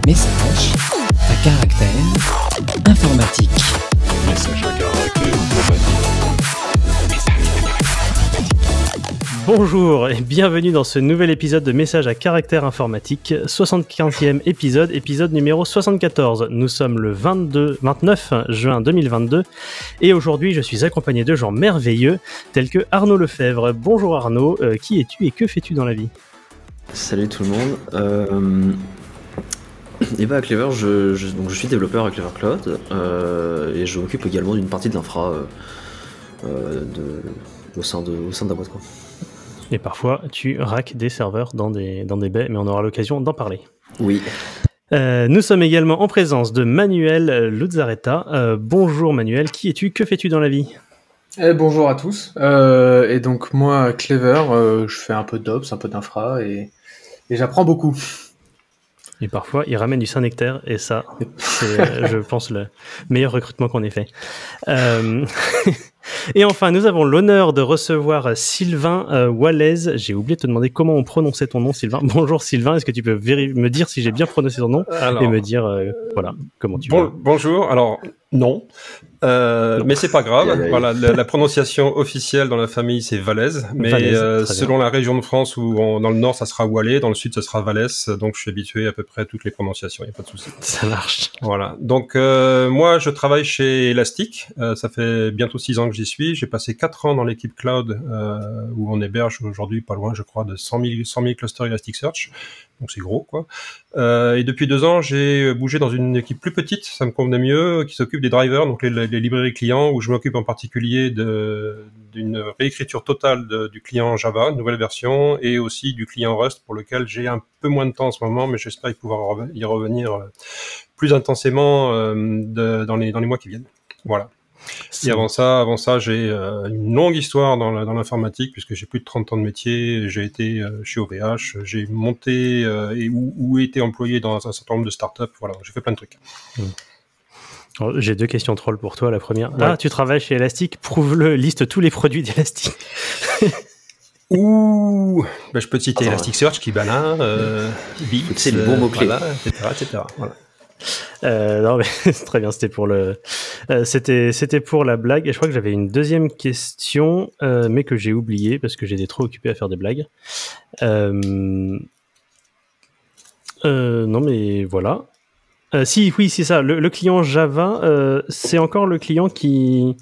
Message à caractère informatique. Message à caractère informatique. Bonjour et bienvenue dans ce nouvel épisode de Message à caractère informatique, 75e épisode, épisode numéro 74. Nous sommes le 29 juin 2022 et aujourd'hui je suis accompagné de gens merveilleux tels que Arnaud Lefebvre. Bonjour Arnaud, qui es-tu et que fais-tu dans la vie ? Salut tout le monde. Et bah à Clever, je suis développeur à Clever Cloud et je m'occupe également d'une partie de l'infra au sein de la boîte, quoi. Et parfois tu racks des serveurs dans des baies, mais on aura l'occasion d'en parler. Oui. Nous sommes également en présence de Manuel Luzzaretta. Bonjour Manuel, qui es-tu, que fais-tu dans la vie ? Bonjour à tous. Et donc moi, Clever, je fais un peu d'ops, un peu d'infra et j'apprends beaucoup. Et parfois, il ramène du Saint-Nectaire, et ça, c'est, je pense, le meilleur recrutement qu'on ait fait. Et enfin, nous avons l'honneur de recevoir Sylvain Wallaise. J'ai oublié de te demander comment on prononçait ton nom, Sylvain. Bonjour Sylvain, est-ce que tu peux me dire si j'ai bien prononcé ton nom et me dire voilà, comment tu vas. Bonjour, alors non. Mais c'est pas grave. Voilà, la prononciation officielle dans la famille c'est Valaise, mais selon la région de France où dans le nord ça sera Walais, dans le sud ça sera Valès, donc je suis habitué à peu près à toutes les prononciations, il n'y a pas de souci. Ça marche. Voilà. Donc moi je travaille chez Elastic, ça fait bientôt 6 ans que j'y suis. J'ai passé 4 ans dans l'équipe cloud où on héberge aujourd'hui pas loin, je crois, de 100 000 clusters Elasticsearch. Donc c'est gros, quoi. Et depuis 2 ans, j'ai bougé dans une équipe plus petite, ça me convenait mieux, qui s'occupe des drivers, donc les librairies clients, où je m'occupe en particulier d'une réécriture totale du client Java, une nouvelle version, et aussi du client Rust, pour lequel j'ai un peu moins de temps en ce moment, mais j'espère pouvoir y revenir plus intensément dans les mois qui viennent. Voilà. Et avant ça, j'ai une longue histoire dans l'informatique, puisque j'ai plus de 30 ans de métier. J'ai été chez OVH, j'ai monté ou été employé dans un certain nombre de startups. Voilà, j'ai fait plein de trucs. Alors, j'ai 2 questions trolls pour toi. La première, tu travailles chez Elastic, prouve-le, liste tous les produits d'Elastic. Je peux te citer Elasticsearch, Kibana, Bit, c'est les bons mots-clés, voilà, etc. Voilà. Non mais très bien, c'était pour c'était pour la blague, et je crois que j'avais une deuxième question mais que j'ai oubliée parce que j'étais trop occupé à faire des blagues. Non mais voilà. Oui, c'est ça, le client Java, c'est encore le client qui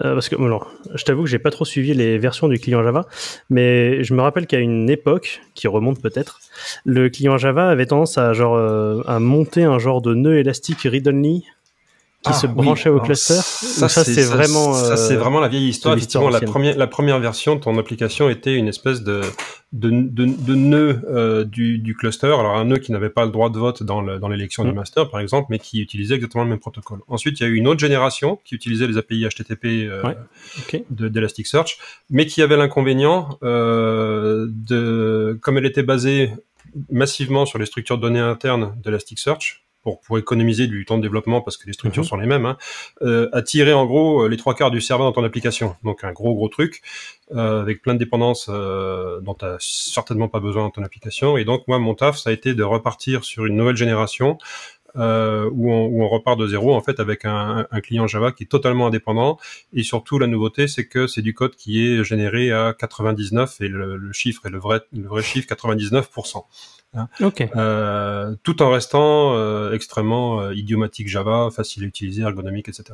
parce que alors, je t'avoue que j'ai pas trop suivi les versions du client Java, mais je me rappelle qu'à une époque, qui remonte peut-être, le client Java avait tendance à à monter un genre de nœud élastique read-only qui se branchait au cluster. Ça c'est vraiment la vieille histoire. Effectivement, la première version de ton application était une espèce de nœud du cluster. Alors un nœud qui n'avait pas le droit de vote dans l'élection du master, par exemple, mais qui utilisait exactement le même protocole. Ensuite, il y a eu une autre génération qui utilisait les API HTTP d'Elasticsearch, mais qui avait l'inconvénient comme elle était basée massivement sur les structures de données internes d'Elasticsearch, pour économiser du temps de développement parce que les structures sont les mêmes, à tirer en gros les 3/4 du serveur dans ton application. Donc un gros truc avec plein de dépendances dont tu n'as certainement pas besoin dans ton application. Et donc moi, mon taf, ça a été de repartir sur une nouvelle génération où on repart de zéro en fait avec un client Java qui est totalement indépendant. Et surtout, la nouveauté, c'est que c'est du code qui est généré à 99 et le chiffre est le vrai chiffre 99%. Okay. Tout en restant extrêmement idiomatique Java, facile à utiliser, ergonomique, etc.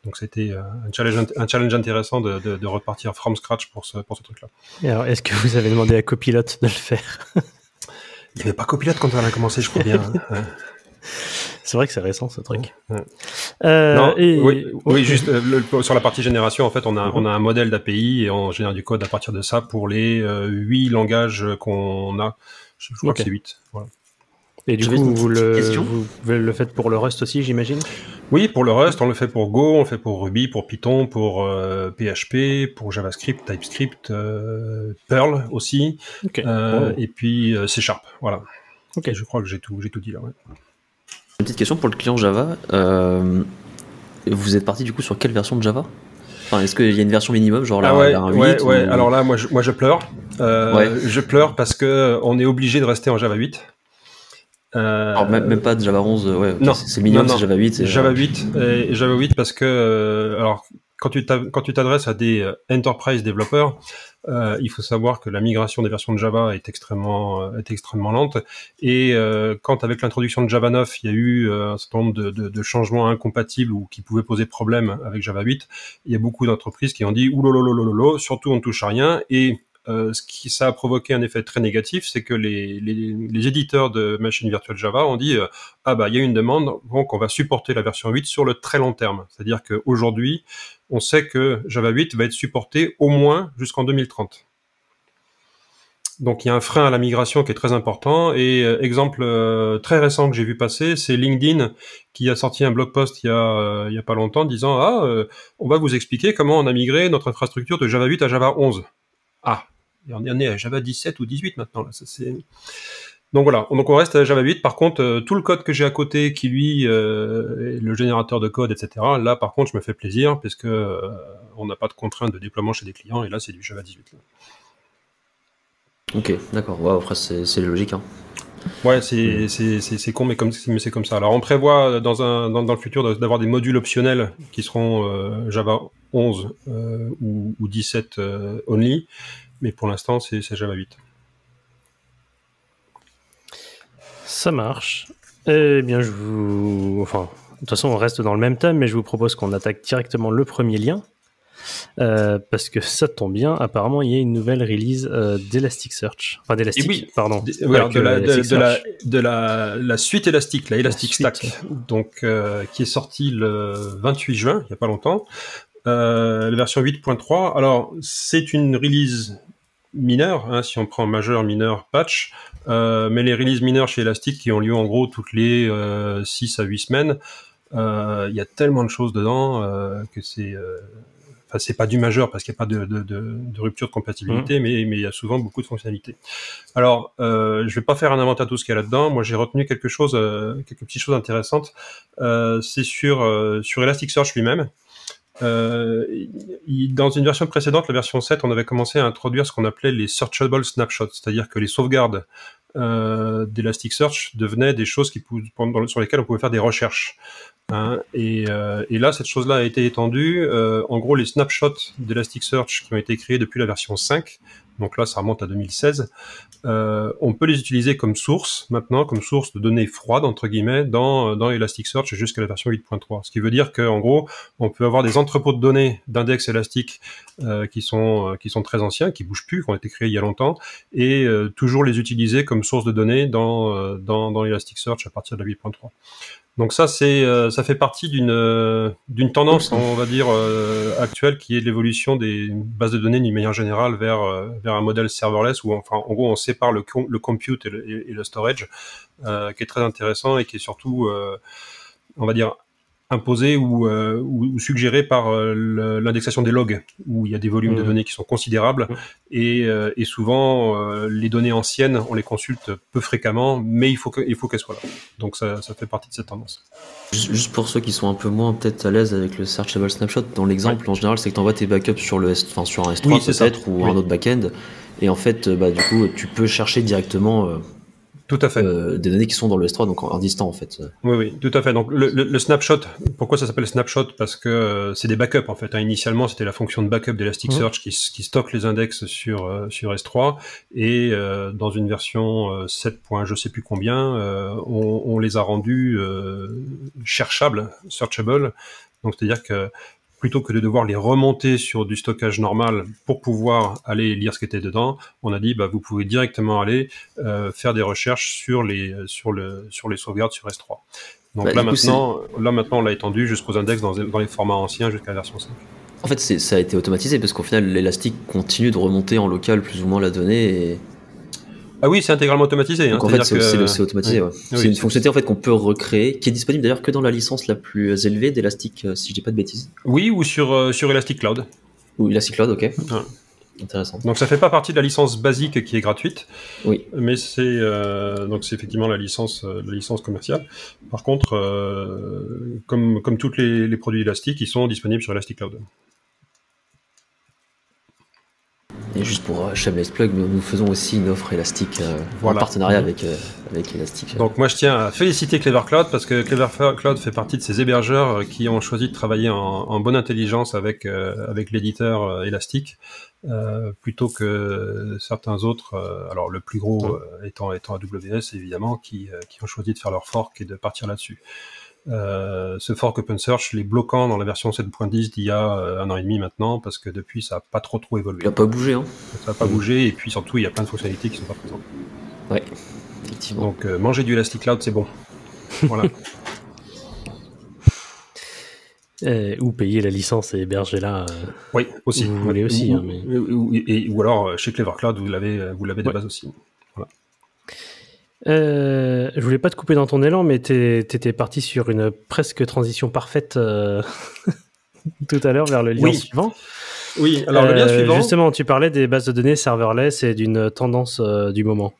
Donc c'était un challenge intéressant de repartir from scratch pour ce truc-là. Et alors, est-ce que vous avez demandé à Copilot de le faire ? Il n'y avait pas Copilot quand on a commencé, je crois bien. C'est vrai que c'est récent ce truc. Oui, juste sur la partie génération, en fait, on a un modèle d'API et on génère du code à partir de ça pour les 8 langages qu'on a. Je crois que c'est 8. Voilà. Et du coup, vous le faites pour le Rust aussi, j'imagine ? Oui, pour le Rust, on le fait pour Go, on le fait pour Ruby, pour Python, pour PHP, pour JavaScript, TypeScript, Perl aussi, et puis C#. Voilà. Okay. Je crois que j'ai tout dit là. Ouais. Une petite question pour le client Java. Vous êtes parti du coup sur quelle version de Java ? Enfin, est-ce qu'il y a une version minimum, genre la 8 ou... Alors là, moi je pleure. Je pleure parce que on est obligé de rester en Java 8. Alors, même pas de Java 11, ouais, okay, non, c'est le minimum, non, c'est Java 8. Java 8, et Java 8 parce que, alors, quand tu t'adresses à des enterprise développeurs, il faut savoir que la migration des versions de Java est extrêmement lente. Et quand avec l'introduction de Java 9, il y a eu un certain nombre de changements incompatibles ou qui pouvaient poser problème avec Java 8, il y a beaucoup d'entreprises qui ont dit oulololololo, surtout on ne touche à rien. Et ça a provoqué un effet très négatif, c'est que les éditeurs de machines virtuelles Java ont dit ah bah il y a une demande, donc on va supporter la version 8 sur le très long terme. C'est-à-dire qu'aujourd'hui, on sait que Java 8 va être supporté au moins jusqu'en 2030. Donc il y a un frein à la migration qui est très important. Et exemple très récent que j'ai vu passer, c'est LinkedIn qui a sorti un blog post il y a pas longtemps disant on va vous expliquer comment on a migré notre infrastructure de Java 8 à Java 11. Ah, et on est à Java 17 ou 18 maintenant. Là. Donc voilà, donc on reste à Java 8. Par contre, tout le code que j'ai à côté, qui lui est le générateur de code, etc. Là, par contre, je me fais plaisir parce que on n'a pas de contraintes de déploiement chez des clients. Et là, c'est du Java 18. Là. Ok, d'accord. Ouais, après, c'est logique. Hein. Ouais, c'est con, mais c'est comme ça. Alors, on prévoit dans le futur d'avoir des modules optionnels qui seront Java 11 ou 17 only. Mais pour l'instant, c'est Java 8. Ça marche. Eh bien, enfin, de toute façon, on reste dans le même thème, mais je vous propose qu'on attaque directement le premier lien. Parce que ça tombe bien, apparemment, il y a une nouvelle release d'Elasticsearch. Enfin, d'Elastic, oui, pardon. De la suite Elastic, la Elasticstack, donc, qui est sortie le 28 juin, il n'y a pas longtemps. La version 8.3. Alors, c'est une release mineure, hein, si on prend majeur, mineur, patch, mais les releases mineures chez Elastic qui ont lieu en gros toutes les 6 à 8 semaines, il y a tellement de choses dedans que c'est pas du majeur parce qu'il n'y a pas de rupture de compatibilité, mais il y a souvent beaucoup de fonctionnalités. Alors, je vais pas faire un inventaire de tout ce qu'il y a là-dedans. Moi, j'ai retenu quelques petites choses intéressantes. C'est sur Elasticsearch lui-même. Dans une version précédente, la version 7, on avait commencé à introduire ce qu'on appelait les searchable snapshots, c'est-à-dire que les sauvegardes d'Elasticsearch devenaient des choses sur lesquelles on pouvait faire des recherches. Hein, et là, cette chose-là a été étendue. En gros, les snapshots d'Elasticsearch qui ont été créés depuis la version 5, donc là, ça remonte à 2016, on peut les utiliser comme source, maintenant, comme source de données froides, entre guillemets, dans Elasticsearch jusqu'à la version 8.3. Ce qui veut dire qu'en gros, on peut avoir des entrepôts de données d'index élastique qui sont très anciens, qui bougent plus, qui ont été créés il y a longtemps, et toujours les utiliser comme source de données dans Elasticsearch à partir de la 8.3. Donc ça, ça fait partie d'une tendance, on va dire, actuelle, qui est l'évolution des bases de données d'une manière générale vers un modèle serverless où, enfin, en gros, on sépare le compute et le storage, qui est très intéressant et qui est surtout, on va dire, imposé ou suggéré par l'indexation des logs, où il y a des volumes de données qui sont considérables, et souvent les données anciennes, on les consulte peu fréquemment, mais il faut qu'elles soient là. Donc ça fait partie de cette tendance. Juste pour ceux qui sont un peu moins peut-être à l'aise avec le searchable snapshot, dans l'exemple en général, c'est que tu envoies tes backups sur un S3 oui, peut-être, ou un autre backend, et en fait, du coup, tu peux chercher directement tout à fait. Des données qui sont dans le S3, donc en distant en fait. Oui, tout à fait. Donc le snapshot, pourquoi ça s'appelle snapshot? Parce que c'est des backups en fait. Initialement, c'était la fonction de backup d'Elasticsearch qui stocke les index sur S3, et dans une version 7. Je sais plus combien, on les a rendus cherchables, searchable. Donc c'est-à-dire que plutôt que de devoir les remonter sur du stockage normal pour pouvoir aller lire ce qui était dedans, on a dit vous pouvez directement aller faire des recherches sur les sauvegardes sur S3. Donc là maintenant on l'a étendu jusqu'aux index dans les formats anciens jusqu'à la version 5. En fait, ça a été automatisé parce qu'au final, l'Elastic continue de remonter en local plus ou moins la donnée. Et... Ah oui, c'est intégralement automatisé. Donc en fait, c'est automatisé. Ouais. C'est une fonctionnalité en fait qu'on peut recréer, qui est disponible d'ailleurs que dans la licence la plus élevée d'Elastic, si je dis pas de bêtises. Oui, ou sur Elastic Cloud. Ou Elastic Cloud, ok. Ouais. Intéressant. Donc ça fait pas partie de la licence basique qui est gratuite. Oui. Mais c'est effectivement la licence commerciale. Par contre, comme tous les produits Elastic, ils sont disponibles sur Elastic Cloud. Et juste pour Shameless Plug, nous faisons aussi une offre Elastic en partenariat avec Elastic. Donc moi je tiens à féliciter Clever Cloud parce que Clever Cloud fait partie de ces hébergeurs qui ont choisi de travailler en bonne intelligence avec l'éditeur Elastic plutôt que certains autres. Alors le plus gros étant AWS évidemment qui ont choisi de faire leur fork et de partir là-dessus. Ce fork OpenSearch les bloquant dans la version 7.10 d'il y a 1 an et demi maintenant parce que depuis ça n'a pas trop évolué. Il n'a pas bougé, hein. Ça n'a pas bougé et puis surtout il y a plein de fonctionnalités qui ne sont pas présentes. Ouais, effectivement. Donc manger du Elastic Cloud c'est bon. Voilà. Ou payer la licence et héberger là. Oui, aussi. Vous voulez aussi. Ou alors chez Clever Cloud vous l'avez de base aussi. Voilà. Je voulais pas te couper dans ton élan, mais t'étais parti sur une presque transition parfaite tout à l'heure vers le lien suivant. Oui, alors le lien suivant. Justement, tu parlais des bases de données serverless et d'une tendance du moment.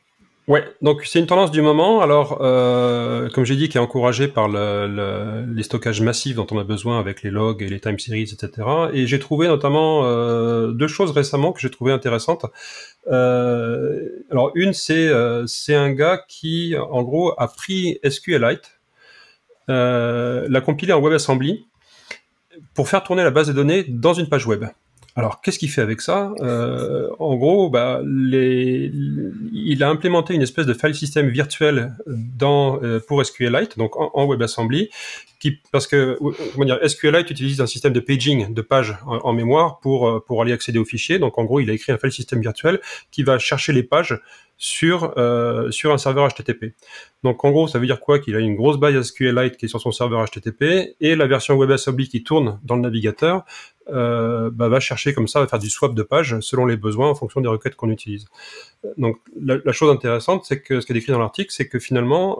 Ouais, donc c'est une tendance du moment. Alors, comme j'ai dit, qui est encouragée par les stockages massifs dont on a besoin avec les logs et les time series, etc. Et j'ai trouvé notamment 2 choses récemment que j'ai trouvé intéressantes. Alors une, c'est un gars qui, en gros, a pris SQLite, l'a compilé en WebAssembly pour faire tourner la base de données dans une page web. Alors, qu'est-ce qu'il fait avec ça? En gros, il a implémenté une espèce de file system virtuel pour SQLite, donc en WebAssembly, parce que SQLite utilise un système de paging de pages en mémoire pour aller accéder aux fichiers. Donc, en gros, il a écrit un file system virtuel qui va chercher les pages sur un serveur HTTP. Donc, en gros, ça veut dire quoi? Qu'il a une grosse base SQLite qui est sur son serveur HTTP et la version WebAssembly qui tourne dans le navigateur va chercher comme ça, va faire du swap de pages selon les besoins en fonction des requêtes qu'on utilise. Donc la chose intéressante, c'est que ce qui est décrit dans l'article, c'est que finalement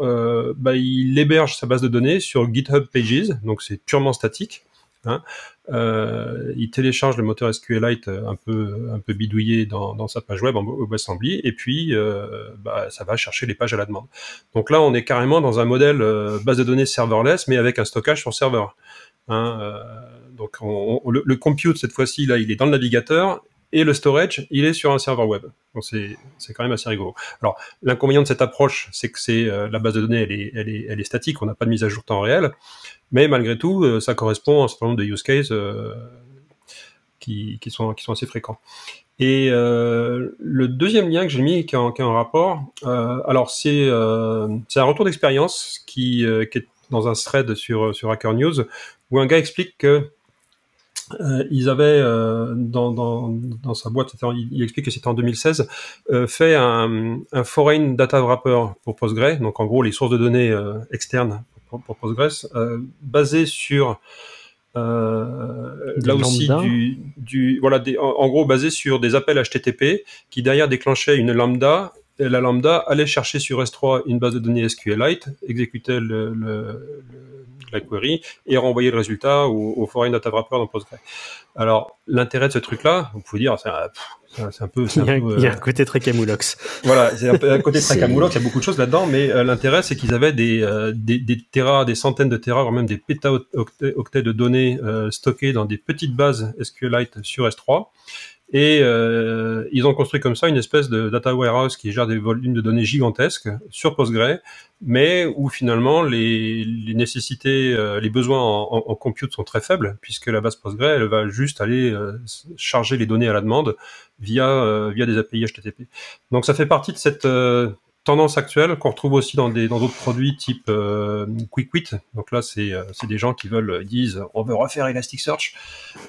il héberge sa base de données sur GitHub Pages, donc c'est purement statique. Hein. Il télécharge le moteur SQLite un peu bidouillé dans sa page web en WebAssembly et puis ça va chercher les pages à la demande. Donc là on est carrément dans un modèle base de données serverless mais avec un stockage sur serveur. Hein, donc le compute cette fois-ci là il est dans le navigateur et le storage il est sur un serveur web. Donc c'est quand même assez rigolo. Alors l'inconvénient de cette approche c'est que la base de données elle est statique, on n'a pas de mise à jour temps réel, mais malgré tout ça correspond à un certain nombre de use cases qui sont assez fréquents. Et le deuxième lien que j'ai mis qui est en rapport, alors c'est un retour d'expérience qui est dans un thread sur Hacker News où un gars explique que ils avaient dans sa boîte, il explique que c'était en 2016, fait un foreign data wrapper pour Postgre, donc en gros les sources de données externes pour Postgres, basées sur là aussi en gros basé sur des appels HTTP qui derrière déclenchaient une lambda. Et la lambda allait chercher sur S3 une base de données SQLite, exécutait la query et renvoyer le résultat au foreign data wrapper dans Postgre. Alors, l'intérêt de ce truc-là, vous pouvez dire, c'est un peu... Il y a un côté très camoulox. Voilà, c'est un côté très camoulox, il y a beaucoup de choses là-dedans, mais l'intérêt, c'est qu'ils avaient des centaines de terras, voire même des pétaoctets de données stockées dans des petites bases SQLite sur S3. Et ils ont construit comme ça une espèce de data warehouse qui gère des volumes de données gigantesques sur Postgre, mais où finalement les nécessités, les besoins en compute sont très faibles, puisque la base Postgre, elle va juste aller charger les données à la demande via des API HTTP. Donc ça fait partie de cette tendance actuelle qu'on retrouve aussi dans d'autres produits type QuickWit. Donc là, c'est des gens qui disent on veut refaire Elasticsearch.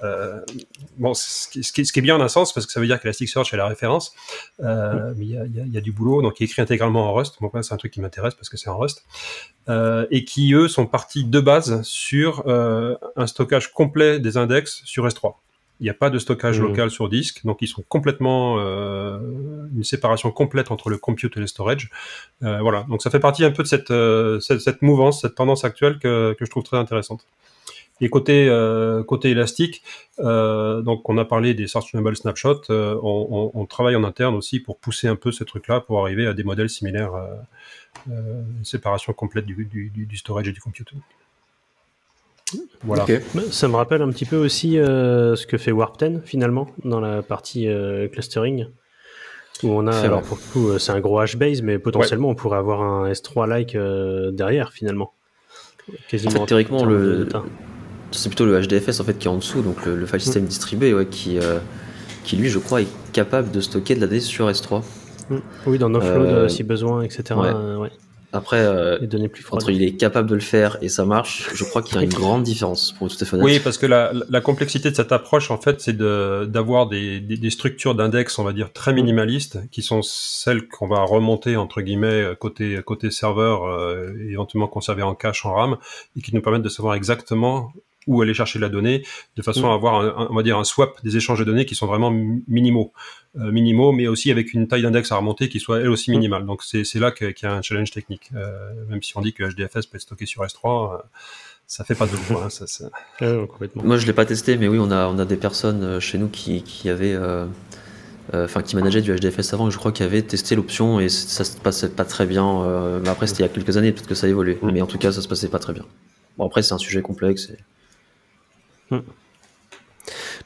Ce qui est bien en un sens parce que ça veut dire qu'Elasticsearch est la référence, mais il y a du boulot, donc il est écrit intégralement en Rust. Donc là, c'est un truc qui m'intéresse parce que c'est en Rust. Et qui eux sont partis de base sur un stockage complet des index sur S3. Il n'y a pas de stockage local sur disque, donc ils sont complètement une séparation complète entre le compute et le storage. Voilà, donc ça fait partie un peu de cette mouvance, cette tendance actuelle que je trouve très intéressante. Et côté Elastic, donc on a parlé des Search Enable Snapshot, on travaille en interne aussi pour pousser un peu ce truc-là pour arriver à des modèles similaires, une séparation complète du storage et du compute. Voilà. Ok. Ça me rappelle un petit peu aussi ce que fait Warp 10 finalement dans la partie clustering. Où on a, alors pour le coup, c'est un gros HBase, mais potentiellement on pourrait avoir un S3-like derrière finalement. Quasiment en fait, théoriquement, c'est plutôt le HDFS en fait qui est en dessous, donc le file system distribué, qui lui, je crois, est capable de stocker de la donnée sur S3. Oui, dans offload si besoin, etc. Ouais. Après, les données plus froides. Entre il est capable de le faire et ça marche, je crois qu'il y a une grande différence, pour tout à fait honnête. Oui, parce que la complexité de cette approche, en fait, c'est d'avoir des structures d'index, on va dire, très minimalistes, qui sont celles qu'on va remonter, entre guillemets, côté serveur, et éventuellement conserver en cache, en RAM, et qui nous permettent de savoir exactement où aller chercher la donnée, de façon à avoir, on va dire, un swap des échanges de données qui sont vraiment minimaux, mais aussi avec une taille d'index à remonter qui soit elle aussi minimale. Donc c'est là qu'il y a un challenge technique. Même si on dit que HDFS peut être stocké sur S3, ça fait pas de vous. Complètement. Moi je l'ai pas testé, mais oui, on a des personnes chez nous qui avaient, qui manageaient du HDFS avant, et je crois qu'ils avaient testé l'option et ça se passait pas très bien. Mais après c'était il y a quelques années, peut-être que ça a évolué, mais en tout cas ça se passait pas très bien. Bon, après c'est un sujet complexe.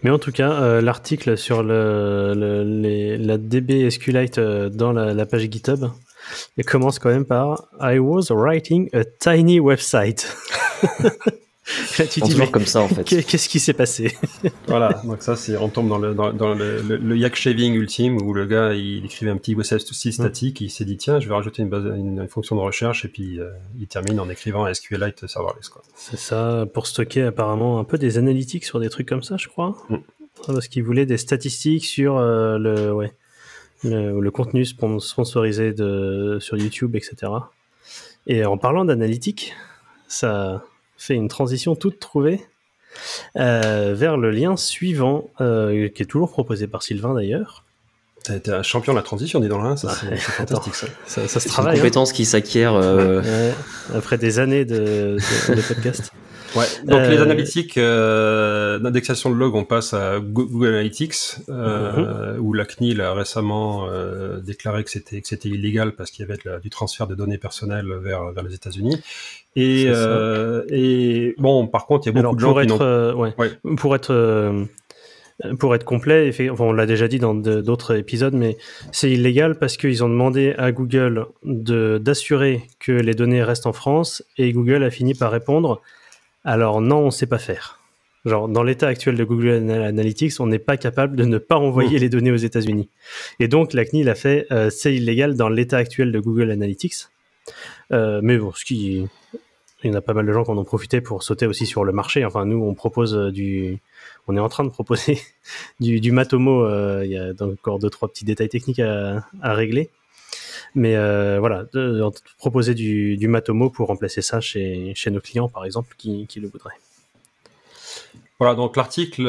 Mais en tout cas, l'article sur la DB SQLite dans la page GitHub, il commence quand même par I was writing a tiny website. Là, tu dis, comme ça en fait. Qu'est-ce qui s'est passé? Voilà, donc ça on tombe dans le yak shaving ultime où le gars il écrivait un petit website statique, il s'est dit tiens je vais rajouter une fonction de recherche et puis il termine en écrivant un SQLite serverless quoi. C'est ça, pour stocker apparemment un peu des analytics sur des trucs comme ça je crois. Parce qu'il voulait des statistiques sur le contenu sponsorisé sur YouTube, etc. Et en parlant d'analytics, ça fait une transition toute trouvée vers le lien suivant, qui est toujours proposé par Sylvain d'ailleurs. T'as été un champion de la transition, dis donc là, c'est fantastique ça. Ça se travaille. C'est une compétence qui s'acquiert après des années de podcast. Ouais, donc les analytiques d'indexation de log, on passe à Google Analytics, où la CNIL a récemment déclaré que c'était illégal parce qu'il y avait du transfert de données personnelles vers les États-Unis. Et bon, par contre, il y a beaucoup de gens pour être complet, on l'a déjà dit dans d'autres épisodes, mais c'est illégal parce qu'ils ont demandé à Google d'assurer que les données restent en France, et Google a fini par répondre alors non, on ne sait pas faire. Genre, dans l'état actuel de Google Analytics, on n'est pas capable de ne pas envoyer les données aux États-Unis. Et donc, la CNIL a fait c'est illégal dans l'état actuel de Google Analytics. Mais bon, il y en a pas mal de gens qui en ont profité pour sauter aussi sur le marché. Enfin, nous, on est en train de proposer du Matomo. Il y a encore 2-3 petits détails techniques à régler. Mais voilà, proposer du Matomo pour remplacer ça chez nos clients, par exemple, qui le voudraient. Voilà, donc l'article...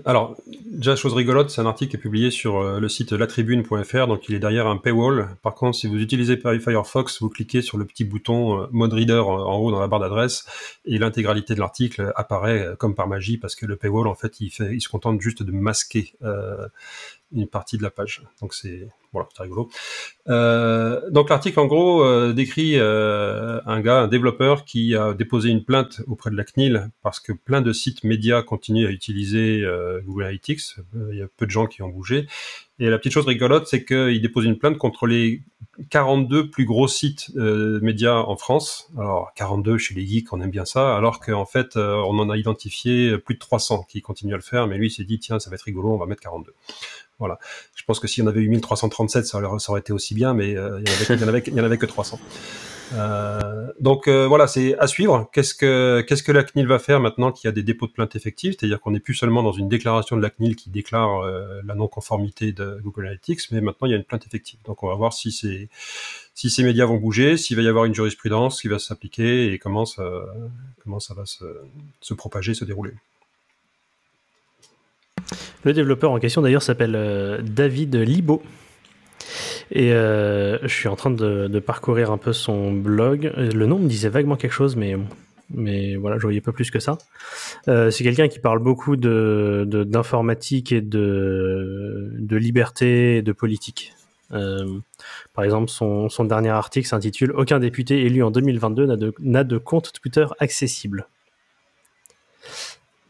alors, déjà, chose rigolote, c'est un article qui est publié sur le site latribune.fr, donc il est derrière un paywall. Par contre, si vous utilisez Firefox, vous cliquez sur le petit bouton Mode Reader en haut dans la barre d'adresse, et l'intégralité de l'article apparaît comme par magie, parce que le paywall, en fait, il se contente juste de masquer une partie de la page. Donc c'est rigolo. Donc l'article en gros décrit un développeur qui a déposé une plainte auprès de la CNIL parce que plein de sites médias continuent à utiliser Google Analytics. Il y a peu de gens qui ont bougé. Et la petite chose rigolote, c'est qu'il dépose une plainte contre les 42 plus gros sites médias en France. Alors 42 chez les geeks, on aime bien ça, alors qu'en fait on en a identifié plus de 300 qui continuent à le faire, mais lui il s'est dit tiens ça va être rigolo, on va mettre 42. Voilà. Je pense que s'il y en avait eu 1337, ça aurait été aussi bien, mais il y en avait que 300. Donc voilà, c'est à suivre. Qu'est-ce que la CNIL va faire maintenant qu'il y a des dépôts de plainte effectifs, c'est-à-dire qu'on n'est plus seulement dans une déclaration de la CNIL qui déclare la non-conformité de Google Analytics, mais maintenant il y a une plainte effective. Donc on va voir si ces médias vont bouger, s'il va y avoir une jurisprudence qui va s'appliquer et comment ça va se propager, se dérouler. Le développeur en question d'ailleurs s'appelle David Libaud. Et je suis en train de parcourir un peu son blog. Le nom me disait vaguement quelque chose, mais voilà, je voyais pas plus que ça. C'est quelqu'un qui parle beaucoup d'informatique et de liberté et de politique. Par exemple, son dernier article s'intitule « Aucun député élu en 2022 n'a de compte Twitter accessible ».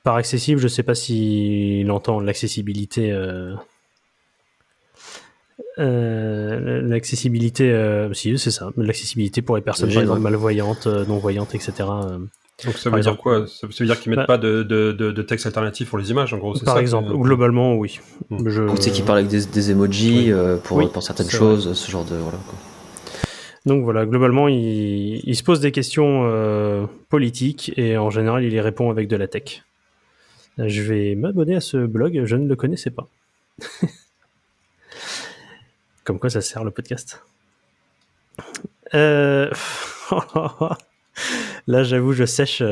Par accessible, je ne sais pas s'il entend l'accessibilité. Si, c'est ça. L'accessibilité pour les personnes, par exemple, malvoyantes, non-voyantes, etc. Donc ça veut dire quoi? Ça veut dire qu'ils mettent pas de texte alternatif pour les images, en gros, c'est ça? Par exemple, globalement, oui. Tu sais qu'ils parlent avec des emojis pour certaines choses, ce genre de... Voilà, quoi. Donc voilà, globalement, il se pose des questions politiques et en général, il y répond avec de la tech. Je vais m'abonner à ce blog, je ne le connaissais pas. Comme quoi ça sert le podcast. Là, j'avoue, je sèche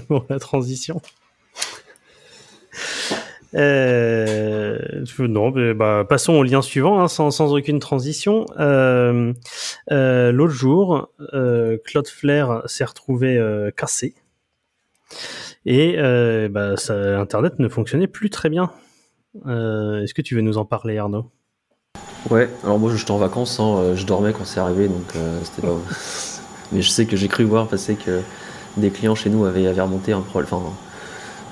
pour la transition. Non, mais passons au lien suivant, hein, sans aucune transition. L'autre jour, Cloudflare s'est retrouvé cassé et Internet ne fonctionnait plus très bien. Est-ce que tu veux nous en parler, Arnaud? Ouais, alors moi j'étais en vacances, hein, je dormais quand c'est arrivé, donc c'était pas... Mais je sais que j'ai cru voir passer que des clients chez nous avaient remonté un problème,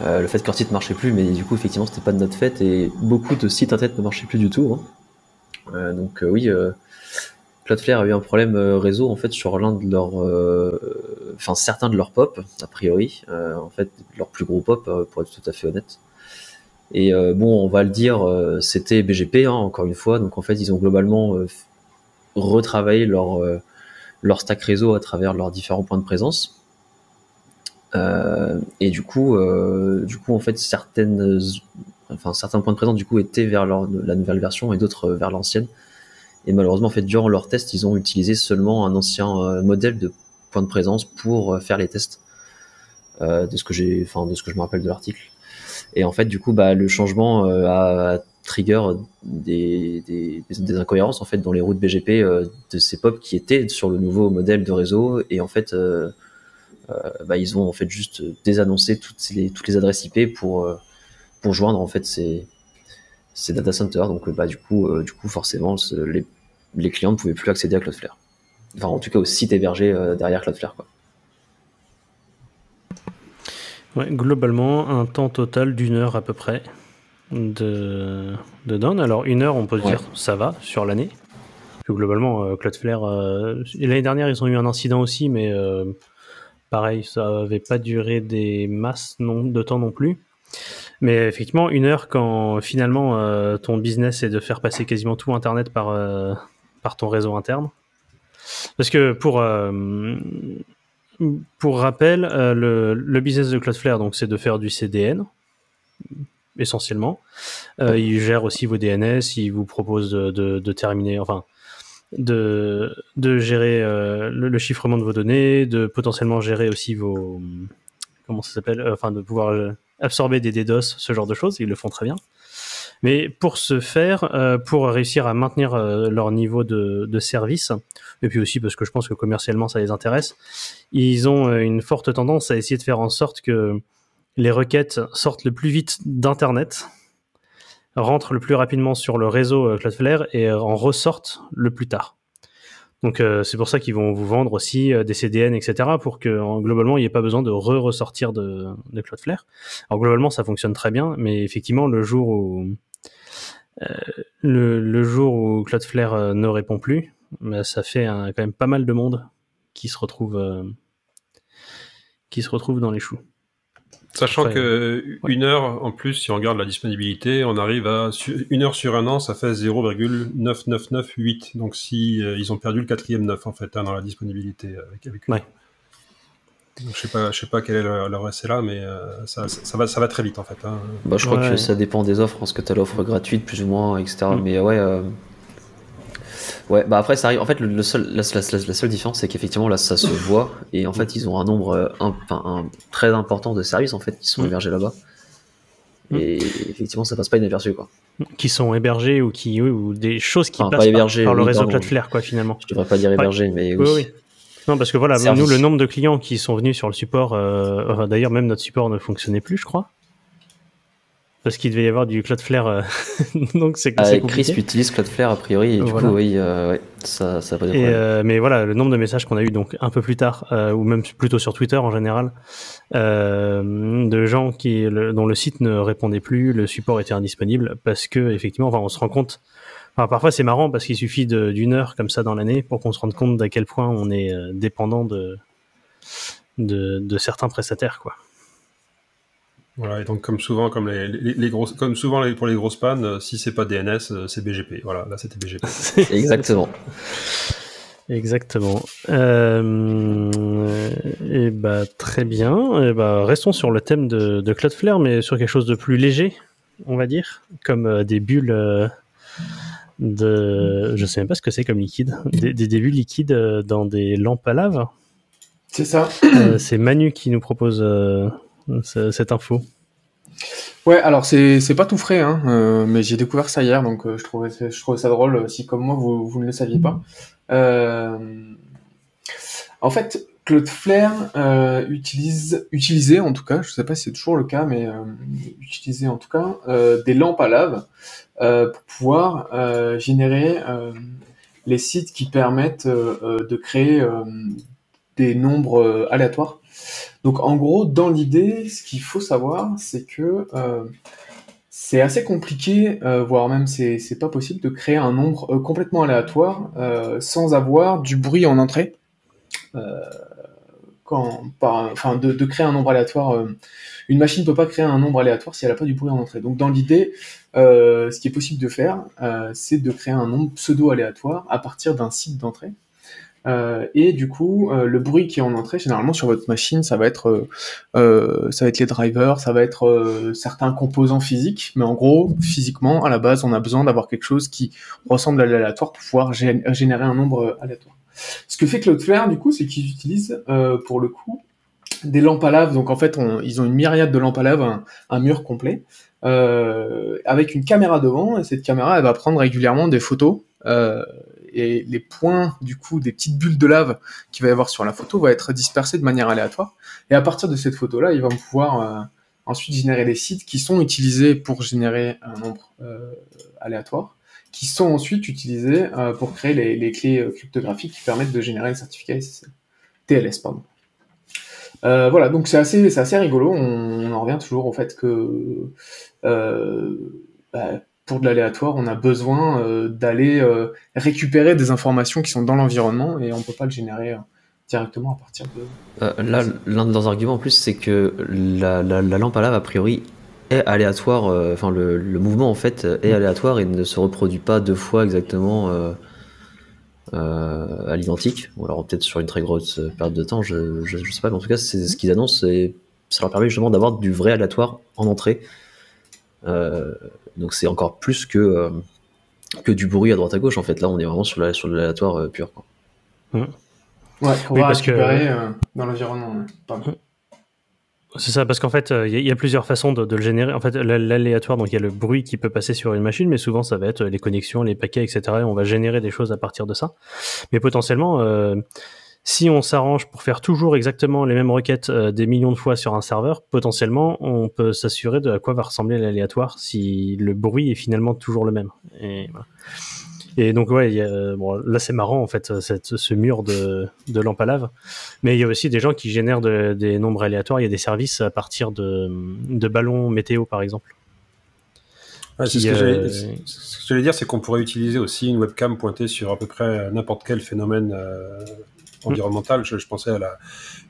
le fait que leur site marchait plus, mais du coup effectivement c'était pas de notre fait et beaucoup de sites internet ne marchaient plus du tout, hein. Oui, Cloudflare a eu un problème réseau en fait sur l'un de leurs, certains de leurs POP a priori, en fait leurs plus gros POP pour être tout à fait honnête. Et on va le dire, c'était BGP, hein, encore une fois, donc en fait ils ont globalement retravaillé leur stack réseau à travers leurs différents points de présence. Et du coup en fait certains points de présence du coup étaient vers la nouvelle version et d'autres vers l'ancienne. Et malheureusement en fait durant leur test ils ont utilisé seulement un ancien modèle de point de présence pour faire les tests de ce que je me rappelle de l'article. Et en fait du coup le changement a trigger des incohérences en fait dans les routes BGP de ces POP qui étaient sur le nouveau modèle de réseau. Et en fait ils ont en fait juste désannoncé toutes les adresses IP pour joindre en fait ces data centers. Donc du coup forcément les clients ne pouvaient plus accéder à Cloudflare. Enfin en tout cas au site hébergé derrière Cloudflare, quoi. Ouais, globalement un temps total d'1 heure à peu près de down. Alors 1 heure on peut dire ça va sur l'année. Globalement Cloudflare l'année dernière ils ont eu un incident aussi, mais pareil, ça n'avait pas duré des masses de temps non plus. Mais effectivement, 1 heure quand finalement ton business est de faire passer quasiment tout Internet par ton réseau interne. Parce que pour rappel, le business de Cloudflare, donc, c'est de faire du CDN, essentiellement. Il gère aussi vos DNS, il vous propose de terminer... Enfin, de gérer le chiffrement de vos données, de potentiellement gérer aussi vos... Comment ça s'appelle ? De pouvoir absorber des DDoS, ce genre de choses, ils le font très bien. Mais pour ce faire, pour réussir à maintenir leur niveau de service, et puis aussi parce que je pense que commercialement ça les intéresse, ils ont une forte tendance à essayer de faire en sorte que les requêtes sortent le plus vite d'Internet, rentrent le plus rapidement sur le réseau Cloudflare et en ressortent le plus tard. Donc c'est pour ça qu'ils vont vous vendre aussi des CDN, etc. pour que globalement il n'y ait pas besoin de ressortir de Cloudflare. Alors globalement ça fonctionne très bien, mais effectivement le jour où Cloudflare ne répond plus, ça fait quand même pas mal de monde qui se retrouve dans les choux. Sachant que 1 heure, en plus, si on regarde la disponibilité, on arrive à 1 heure sur un an, ça fait 0,9998. Donc si ils ont perdu le 4e 9 en fait dans la disponibilité avec eux. Ouais. Donc, je sais pas quel est leur SLA, mais ça va très vite en fait. Hein. Je crois que ça dépend des offres, parce que tu as l'offre gratuite plus ou moins, etc. Mais après ça arrive. En fait, la seule différence, c'est qu'effectivement là, ça se voit, et en fait, ils ont un nombre très important de services en fait qui sont hébergés là-bas, et effectivement, ça passe pas inaperçu, quoi. Qui sont hébergés ou des choses qui passent par le réseau Cloudflare, quoi, finalement. Je devrais pas dire hébergés, mais oui. Non, parce que voilà, nous, le nombre de clients qui sont venus sur le support, d'ailleurs, même notre support ne fonctionnait plus, je crois. parce qu'il devait y avoir du Cloudflare, donc c'est Chris compliqué. utilise Cloudflare a priori, et du coup, oui, ouais, ça a pas de problème. Mais voilà, le nombre de messages qu'on a eu donc un peu plus tard, ou même plutôt sur Twitter en général, de gens dont le site ne répondait plus, le support était indisponible, parce que effectivement, enfin, on se rend compte. Enfin, parfois c'est marrant parce qu'il suffit d'une heure comme ça dans l'année pour qu'on se rende compte d'à quel point on est dépendant de certains prestataires, quoi. Voilà, et donc comme souvent, pour les grosses pannes, si c'est pas DNS, c'est BGP. Voilà, là c'était BGP. Exactement. Exactement. Et bah très bien. Et bah restons sur le thème de Cloudflare, mais sur quelque chose de plus léger, on va dire, comme des bulles je sais même pas ce que c'est comme liquide, des bulles liquides dans des lampes à lave. C'est ça. C'est Manu qui nous propose cette info. Ouais, alors c'est pas tout frais, hein, mais j'ai découvert ça hier, donc je trouvais ça drôle si comme moi vous ne le saviez pas. En fait, Cloudflare utilisait en tout cas, je sais pas si c'est toujours le cas, mais utilisait en tout cas des lampes à lave pour pouvoir générer les sites qui permettent de créer des nombres aléatoires. Donc en gros, dans l'idée, ce qu'il faut savoir, c'est que c'est assez compliqué, voire même c'est pas possible de créer un nombre complètement aléatoire sans avoir du bruit en entrée. De créer un nombre aléatoire, une machine ne peut pas créer un nombre aléatoire si elle n'a pas du bruit en entrée. Donc dans l'idée, ce qui est possible de faire, c'est de créer un nombre pseudo-aléatoire à partir d'un site d'entrée. Et du coup, le bruit qui est en entrée, généralement sur votre machine, ça va être les drivers, ça va être certains composants physiques, mais en gros, physiquement, à la base, on a besoin d'avoir quelque chose qui ressemble à l'aléatoire pour pouvoir générer un nombre aléatoire. Ce que fait Cloudflare, du coup, c'est qu'ils utilisent, pour le coup, des lampes à lave. Donc en fait, ils ont une myriade de lampes à lave, un mur complet, avec une caméra devant, et cette caméra, elle va prendre régulièrement des photos, et les points, du coup, des petites bulles de lave qu'il va y avoir sur la photo vont être dispersés de manière aléatoire. Et à partir de cette photo-là, ils vont pouvoir ensuite générer des sites qui sont utilisés pour générer un nombre aléatoire, qui sont ensuite utilisés pour créer les clés cryptographiques qui permettent de générer les certificats SSL. TLS, pardon. Voilà, donc c'est assez rigolo. On en revient toujours au fait que pour de l'aléatoire, on a besoin d'aller récupérer des informations qui sont dans l'environnement et on peut pas le générer directement à partir de... Là, l'un des arguments en plus, c'est que la lampe à lave, a priori, est aléatoire. Enfin, le mouvement, en fait, est aléatoire et ne se reproduit pas deux fois exactement à l'identique. Ou alors peut-être sur une très grosse période de temps, je sais pas. Mais en tout cas, c'est ce qu'ils annoncent et ça leur permet justement d'avoir du vrai aléatoire en entrée. Donc c'est encore plus que du bruit à droite à gauche en fait. Là on est vraiment sur l'aléatoire pur, quoi. Ouais, pour récupérer dans l'environnement. Pardon. C'est ça, parce qu'en fait, il y a plusieurs façons de le générer. En fait, l'aléatoire, donc il y a le bruit qui peut passer sur une machine, mais souvent ça va être les connexions, les paquets, etc. Et on va générer des choses à partir de ça. Mais potentiellement, si on s'arrange pour faire toujours exactement les mêmes requêtes des millions de fois sur un serveur, potentiellement, on peut s'assurer de à quoi va ressembler l'aléatoire si le bruit est finalement toujours le même. Et voilà. Et donc ouais, là c'est marrant en fait ce mur de lampes à lave, mais il y a aussi des gens qui génèrent des nombres aléatoires. Il y a des services à partir de ballons météo par exemple. Ouais, ce que j'allais dire, c'est qu'on pourrait utiliser aussi une webcam pointée sur à peu près n'importe quel phénomène environnemental. Je pensais à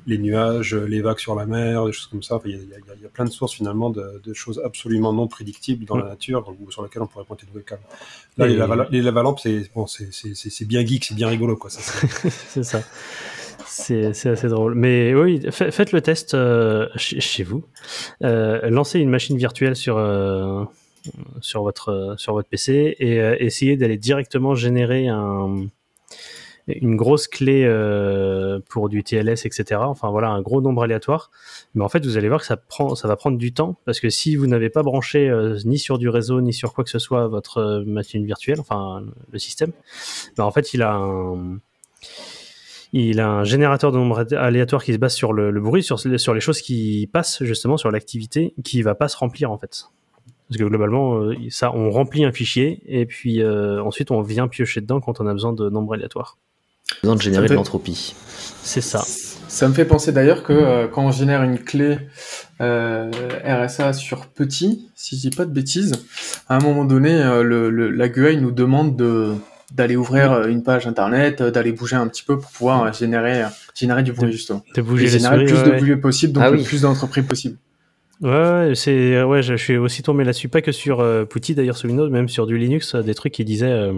les nuages, les vagues sur la mer, des choses comme ça. Enfin, il y a plein de sources finalement de choses absolument non prédictibles dans la nature ou sur lesquelles on pourrait pointer une webcam. Là, les lavalampes, c'est bien geek, c'est bien rigolo, quoi. Ça, c'est ça. C'est assez drôle. Mais oui, faites le test chez vous. Lancez une machine virtuelle sur votre PC et essayez d'aller directement générer une grosse clé pour du TLS, etc. Enfin voilà, un gros nombre aléatoire. Mais en fait, vous allez voir que ça va prendre du temps parce que si vous n'avez pas branché ni sur du réseau ni sur quoi que ce soit votre machine virtuelle, enfin le système, ben en fait il a un générateur de nombres aléatoires qui se base sur le bruit, sur les choses qui passent justement, sur l'activité, qui va pas se remplir en fait. Parce que globalement, ça, on remplit un fichier et puis ensuite on vient piocher dedans quand on a besoin de nombres aléatoires. Besoin de générer de l'entropie. C'est ça. Ça me fait penser d'ailleurs que quand on génère une clé RSA sur petit, si je dis pas de bêtises, à un moment donné, la GUI nous demande d'aller ouvrir une page internet, d'aller bouger un petit peu pour pouvoir générer du bruit justement. De bouger et générer souris, le plus de bruit possible, donc le oui. plus d'entreprises possible. Ouais, je suis aussi tombé là-dessus, pas que sur PuTTY d'ailleurs sur Windows, même sur du Linux, des trucs qui disaient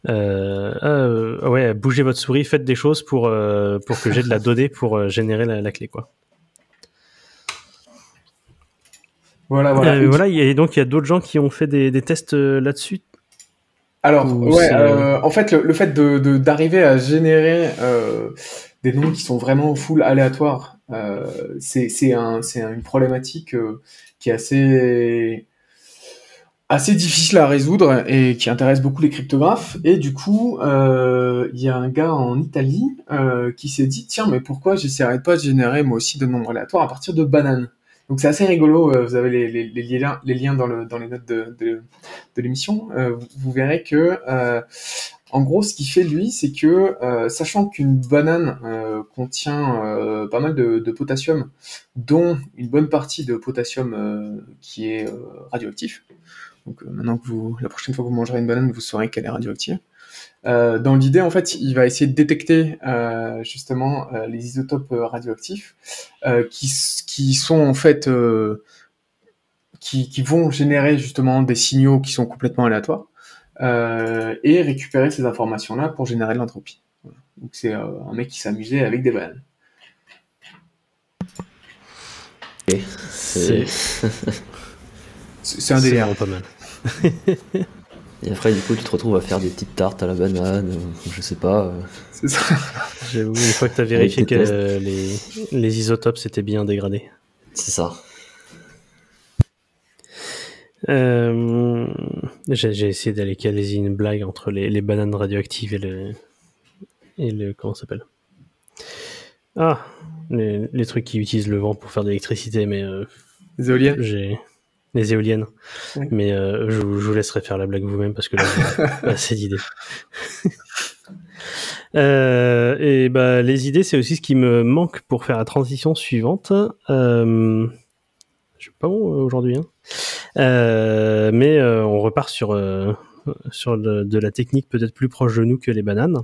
bougez votre souris, faites des choses pour que j'ai de la donnée pour générer la clé, quoi. Voilà. Et donc il y a d'autres gens qui ont fait des tests là-dessus. Alors, en fait, le fait d'arriver à générer des nombres qui sont vraiment full aléatoires, c'est une problématique qui est assez difficile à résoudre et qui intéresse beaucoup les cryptographes. Et du coup, il y a un gars en Italie qui s'est dit, tiens, mais pourquoi j'essaierais pas de générer moi aussi de nombres aléatoires à partir de bananes? Donc c'est assez rigolo, vous avez les liens dans les notes de l'émission. Vous verrez que, en gros, ce qu'il fait lui, c'est que, sachant qu'une banane contient pas mal de potassium, dont une bonne partie de potassium qui est radioactif. Donc maintenant que la prochaine fois que vous mangerez une banane, vous saurez qu'elle est radioactive. Dans l'idée, en fait, il va essayer de détecter justement les isotopes radioactifs qui sont en fait qui vont générer justement des signaux qui sont complètement aléatoires et récupérer ces informations-là pour générer de l'entropie. Voilà. Donc c'est un mec qui s'amusait avec des bananes. Okay. C'est un délire. Pas mal. Et après, du coup, tu te retrouves à faire des petites tartes à la banane, je sais pas. C'est ça. J'avoue, une fois que tu as vérifié que les isotopes s'étaient bien dégradés. C'est ça. J'ai essayé d'aller caler une blague entre les bananes radioactives et le comment ça s'appelle? Ah, les trucs qui utilisent le vent pour faire de l'électricité, mais Les éoliennes. Les éoliennes. Oui. Mais je vous laisserai faire la blague vous-même parce que là, j'ai pas assez d'idées. Et bah, les idées, c'est aussi ce qui me manque pour faire la transition suivante. Je suis pas bon aujourd'hui, hein. Mais on repart sur de la technique peut-être plus proche de nous que les bananes.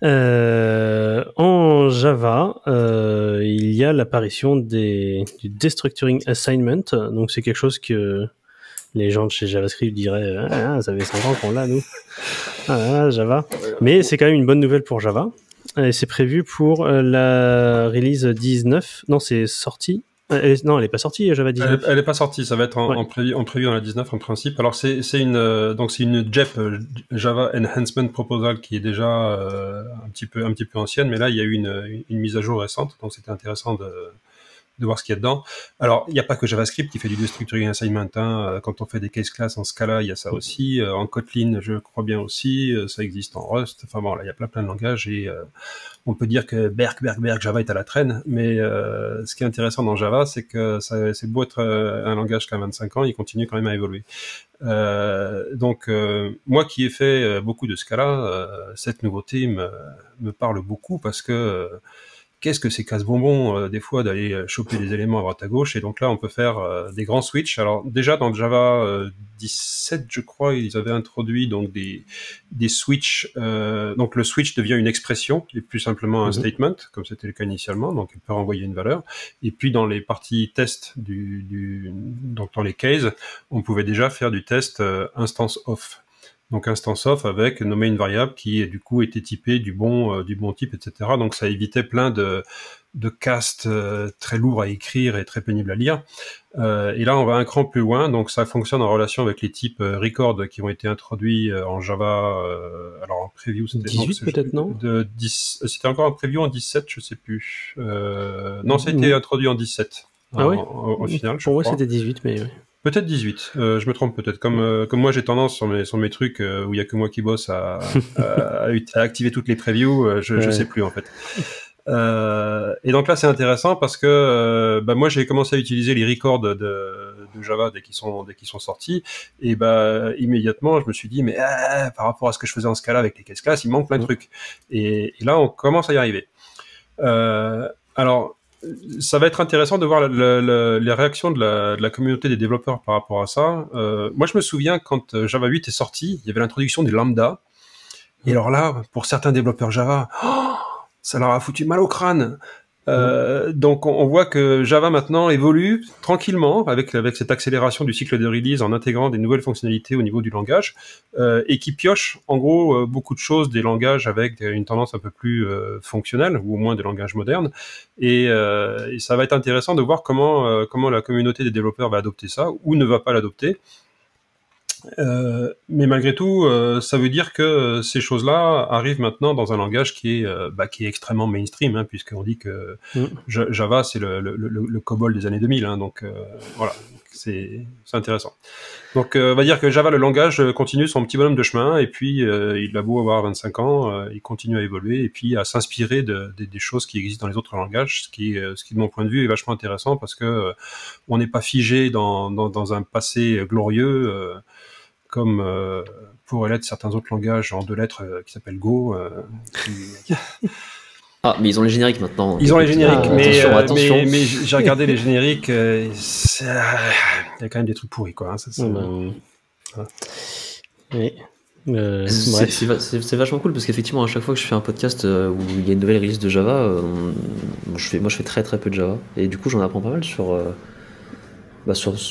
En Java, il y a l'apparition du destructuring assignment. Donc c'est quelque chose que les gens de chez JavaScript diraient ça fait 5 ans qu'on l'a, nous. Java. Mais c'est quand même une bonne nouvelle pour Java. Et c'est prévu pour la release 19. Non, c'est sorti. Non, elle n'est pas sortie, Java 19. Elle n'est pas sortie, ça va être en prévu dans la 19 en principe. Alors c'est une JEP, Java Enhancement Proposal, qui est déjà un petit peu ancienne, mais là il y a eu une mise à jour récente, donc c'était intéressant de voir ce qu'il y a dedans. Alors, il n'y a pas que JavaScript qui fait du destructuring assignment, hein. Quand on fait des case classes en Scala, il y a ça aussi. En Kotlin, je crois bien aussi. Ça existe en Rust. Enfin bon, là, il y a plein de langages et on peut dire que Berk, Java est à la traîne. Mais ce qui est intéressant dans Java, c'est que c'est beau être un langage qui a 25 ans, il continue quand même à évoluer. Donc, moi qui ai fait beaucoup de Scala, cette nouveauté me parle beaucoup parce que qu'est-ce que c'est casse-bonbon des fois d'aller choper des éléments à droite à gauche, et donc là on peut faire des grands switches. Alors déjà dans le Java 17 je crois ils avaient introduit donc des switches, donc le switch devient une expression et plus simplement un statement comme c'était le cas initialement, donc il peut renvoyer une valeur, et puis dans les parties test donc dans les cases on pouvait déjà faire du test instance off. Donc instance off avec nommer une variable qui du coup était typée du bon type, etc. Donc ça évitait plein de castes très lourds à écrire et très pénibles à lire. Et là on va un cran plus loin, donc ça fonctionne en relation avec les types record qui ont été introduits en Java. Alors en preview c'était 18 peut-être, non, c'était encore en preview en 17, je sais plus. Non, ça a été introduit en 17. Ah oui. Au final, pour moi c'était 18, mais oui. Peut-être 18, je me trompe peut-être. Comme moi j'ai tendance sur mes trucs où il y a que moi qui bosse à activer toutes les previews, je sais plus en fait. Et donc là c'est intéressant parce que moi j'ai commencé à utiliser les records de Java dès qu'ils sont sortis. Et immédiatement, je me suis dit, mais par rapport à ce que je faisais en Scala avec les cases classes, il manque plein de trucs. Et là, on commence à y arriver. Alors, ça va être intéressant de voir les réactions de la communauté des développeurs par rapport à ça. Moi, je me souviens quand Java 8 est sorti, il y avait l'introduction des lambda. Et alors là, pour certains développeurs Java, ça leur a foutu mal au crâne. Donc on voit que Java maintenant évolue tranquillement avec cette accélération du cycle de release en intégrant des nouvelles fonctionnalités au niveau du langage et qui pioche en gros beaucoup de choses des langages avec une tendance un peu plus fonctionnelle ou au moins des langages modernes et ça va être intéressant de voir comment la communauté des développeurs va adopter ça ou ne va pas l'adopter. Mais malgré tout, ça veut dire que ces choses-là arrivent maintenant dans un langage qui est extrêmement mainstream, hein, puisqu'on dit que Java c'est le COBOL des années 2000, hein, donc voilà, c'est intéressant. Donc on va dire que Java, le langage, continue son petit bonhomme de chemin, et puis il a beau avoir 25 ans, il continue à évoluer, et puis à s'inspirer des choses qui existent dans les autres langages, ce qui de mon point de vue est vachement intéressant, parce que on n'est pas figé dans un passé glorieux, comme pourraient l'être certains autres langages en 2 lettres qui s'appellent Go. Ah, mais ils ont les génériques maintenant. Ils ont les génériques, attention. mais j'ai regardé les génériques, il y a quand même des trucs pourris, quoi. Hein, oui. C'est vachement cool parce qu'effectivement, à chaque fois que je fais un podcast où il y a une nouvelle release de Java, je fais très très peu de Java. Et du coup, j'en apprends pas mal sur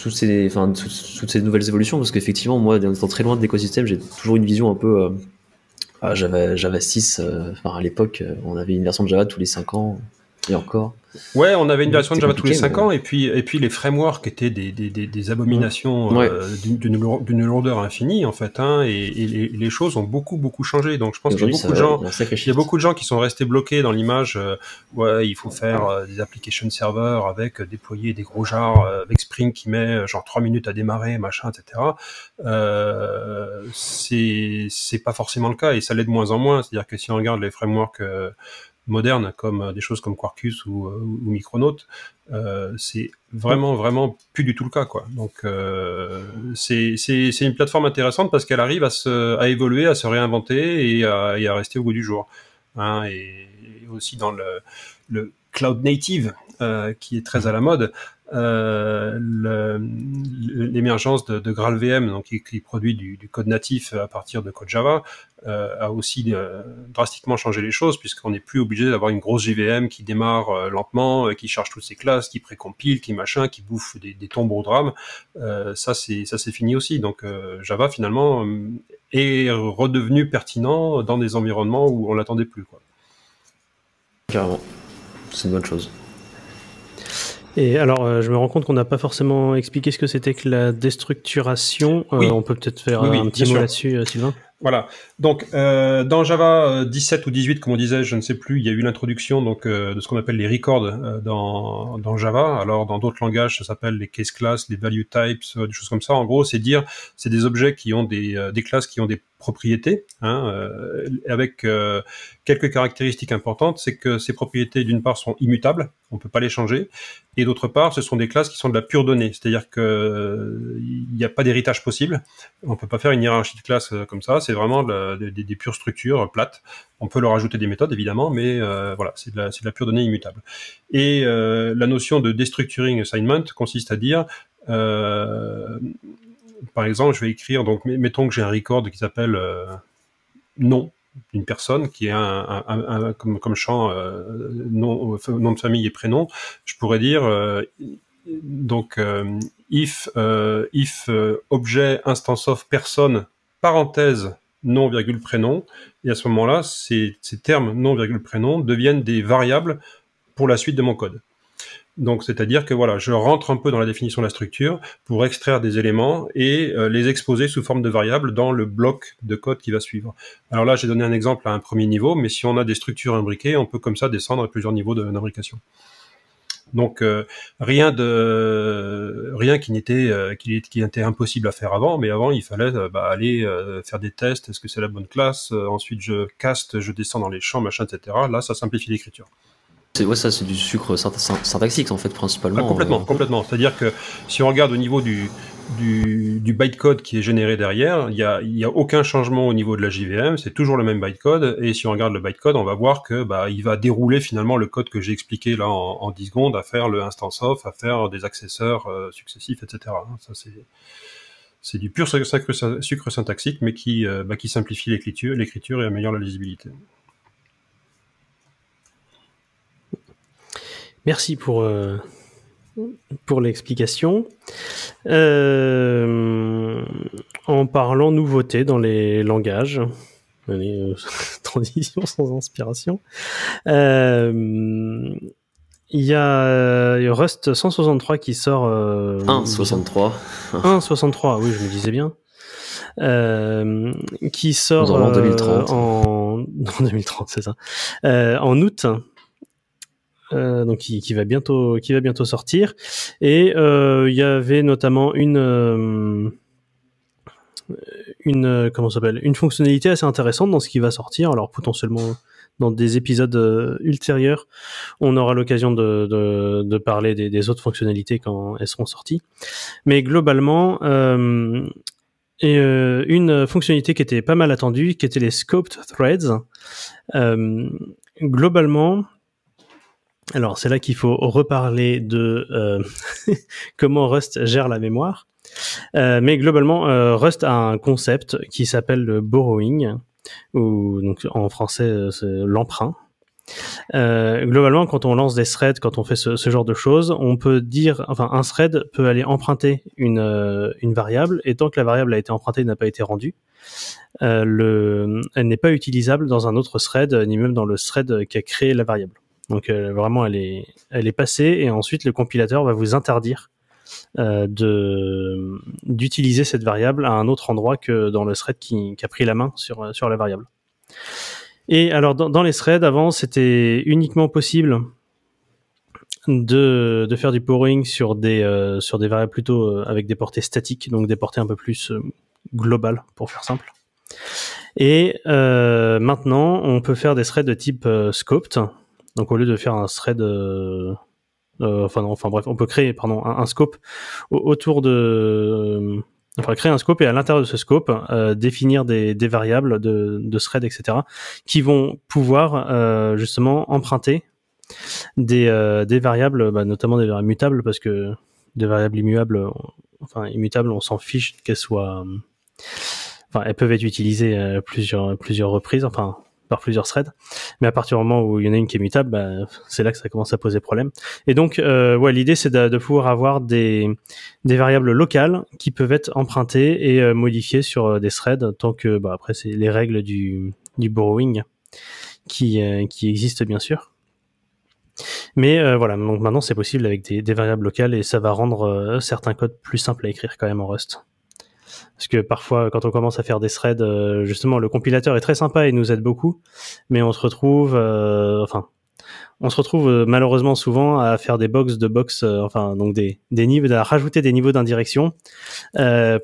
toutes ces nouvelles évolutions, parce qu'effectivement, moi, en étant très loin de l'écosystème, j'ai toujours une vision un peu Java 6. À l'époque, on avait une version de Java tous les 5 ans, et encore. Ouais, on avait une version de Java tous les 5 ans, et puis les frameworks étaient des abominations d'une lourdeur infinie, en fait, hein, et les choses ont beaucoup changé. Donc je pense qu'il y a beaucoup de gens qui sont restés bloqués dans l'image, il faut faire des application servers avec déployer des gros jars avec Spring qui met genre 3 minutes à démarrer, machin, etc. C'est pas forcément le cas, et ça l'est de moins en moins. C'est-à-dire que si on regarde les frameworks modernes, comme des choses comme Quarkus ou Micronaut, c'est vraiment plus du tout le cas, quoi. Donc c'est une plateforme intéressante parce qu'elle arrive à évoluer, à se réinventer et à rester au goût du jour, hein, et aussi dans le cloud native qui est très à la mode. L'émergence de GraalVM, donc qui produit du code natif à partir de code Java, a aussi drastiquement changé les choses, puisqu'on n'est plus obligé d'avoir une grosse JVM qui démarre lentement, qui charge toutes ses classes, qui précompile, qui bouffe des tombeaux de RAM. Ça c'est fini aussi. Donc Java finalement est redevenu pertinent dans des environnements où on l'attendait plus, quoi. Carrément, c'est une bonne chose. Et alors, je me rends compte qu'on n'a pas forcément expliqué ce que c'était que la déstructuration. Oui. On peut peut-être faire un petit mot là-dessus, Sylvain. Voilà. Donc, dans Java 17 ou 18, comme on disait, je ne sais plus, il y a eu l'introduction de ce qu'on appelle les records dans Java. Alors, dans d'autres langages, ça s'appelle les case classes, les value types, des choses comme ça. En gros, c'est des objets qui ont des classes qui ont des propriétés, hein, avec quelques caractéristiques importantes. C'est que ces propriétés, d'une part, sont immutables, on peut pas les changer, et d'autre part, ce sont des classes qui sont de la pure donnée, c'est-à-dire que il n'y a pas d'héritage possible, on peut pas faire une hiérarchie de classes comme ça, c'est vraiment des pures structures plates. On peut leur ajouter des méthodes, évidemment, mais voilà, c'est de la pure donnée immutable. Et la notion de destructuring assignment consiste à dire par exemple, je vais écrire, donc mettons que j'ai un record qui s'appelle nom d'une personne, qui est comme champ nom de famille et prénom. Je pourrais dire if objet instance of personne parenthèse nom virgule prénom, et à ce moment-là, ces termes nom virgule prénom deviennent des variables pour la suite de mon code. Donc, c'est-à-dire que voilà, je rentre un peu dans la définition de la structure pour extraire des éléments et les exposer sous forme de variables dans le bloc de code qui va suivre. Alors là, j'ai donné un exemple à un premier niveau, mais si on a des structures imbriquées, on peut comme ça descendre à plusieurs niveaux d'imbrication. Donc rien qui était impossible à faire avant, mais avant il fallait aller faire des tests, est-ce que c'est la bonne classe, ensuite je caste, je descends dans les champs, machin, etc. Là, ça simplifie l'écriture. Ça, c'est du sucre syntaxique, en fait, principalement. Complètement. C'est-à-dire que si on regarde au niveau du bytecode qui est généré derrière, il y a aucun changement au niveau de la JVM, c'est toujours le même bytecode, et si on regarde le bytecode, on va voir que il va dérouler finalement le code que j'ai expliqué là en 10 secondes, à faire le instance of, à faire des accesseurs successifs, etc. Ça, c'est du pur sucre syntaxique, mais qui simplifie l'écriture et améliore la lisibilité. Merci pour l'explication. En parlant nouveauté dans les langages, transition sans inspiration, il y a Rust 163 qui sort... 1.63. 1.63, oui, je me disais bien. Qui sort en 2030. En 2030, c'est ça. En août. Donc qui va bientôt sortir, et il y avait notamment une fonctionnalité assez intéressante dans ce qui va sortir. Alors potentiellement dans des épisodes ultérieurs, on aura l'occasion de parler des autres fonctionnalités quand elles seront sorties. Mais globalement, une fonctionnalité qui était pas mal attendue, qui était les scoped threads. Globalement, alors c'est là qu'il faut reparler de comment Rust gère la mémoire. Mais globalement, Rust a un concept qui s'appelle le borrowing, ou donc en français c'est l'emprunt. Globalement, quand on lance des threads, quand on fait ce genre de choses, on peut dire, enfin, un thread peut aller emprunter une variable, et tant que la variable a été empruntée et n'a pas été rendue, elle n'est pas utilisable dans un autre thread, ni même dans le thread qui a créé la variable. Donc vraiment, elle est passée, et ensuite le compilateur va vous interdire d'utiliser cette variable à un autre endroit que dans le thread qui a pris la main sur la variable. Et alors dans les threads, avant, c'était uniquement possible de faire du borrowing sur des variables plutôt avec des portées statiques, donc des portées un peu plus globales, pour faire simple. Et maintenant, on peut faire des threads de type scoped. Donc au lieu de faire un thread, on peut créer un scope autour de, créer un scope, et à l'intérieur de ce scope définir des variables de thread, etc., qui vont pouvoir justement emprunter des variables, notamment des variables mutables, parce que des variables immutables, on s'en fiche qu'elles soient, elles peuvent être utilisées plusieurs reprises, par plusieurs threads, mais à partir du moment où il y en a une qui est mutable, c'est là que ça commence à poser problème. Et donc, l'idée, c'est de pouvoir avoir des variables locales qui peuvent être empruntées et modifiées sur des threads, tant que, après, c'est les règles du borrowing qui existent, bien sûr. Mais donc maintenant, c'est possible avec des variables locales, et ça va rendre certains codes plus simples à écrire quand même en Rust. Parce que parfois, quand on commence à faire des threads, justement, le compilateur est très sympa et nous aide beaucoup, mais on se retrouve, malheureusement souvent à faire des box, donc des niveaux, à rajouter des niveaux d'indirection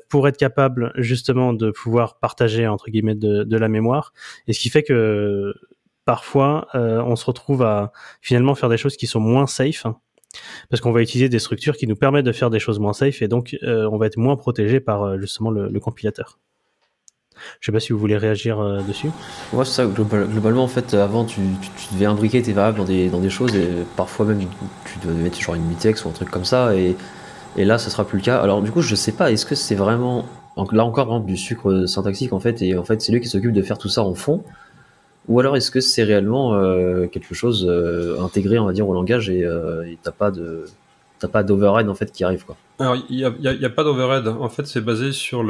pour être capable justement de pouvoir partager entre guillemets de la mémoire. Et ce qui fait que parfois, on se retrouve à finalement faire des choses qui sont moins safe, parce qu'on va utiliser des structures qui nous permettent de faire des choses moins safe, et donc on va être moins protégé par justement le compilateur. Je sais pas si vous voulez réagir dessus. Ouais, c'est ça. Globalement, en fait, avant, tu devais imbriquer tes variables dans des choses, et parfois même tu devais mettre genre une mutex ou un truc comme ça, et là, ça sera plus le cas. Alors du coup, je sais pas, est-ce que c'est vraiment, là encore, par exemple, du sucre syntaxique, en fait, et en fait, c'est lui qui s'occupe de faire tout ça en fond, ou alors est-ce que c'est réellement quelque chose intégré, on va dire, au langage, et t'as pas d'overhead en fait qui arrive, quoi. Alors il y a pas d'overhead. En fait, c'est basé sur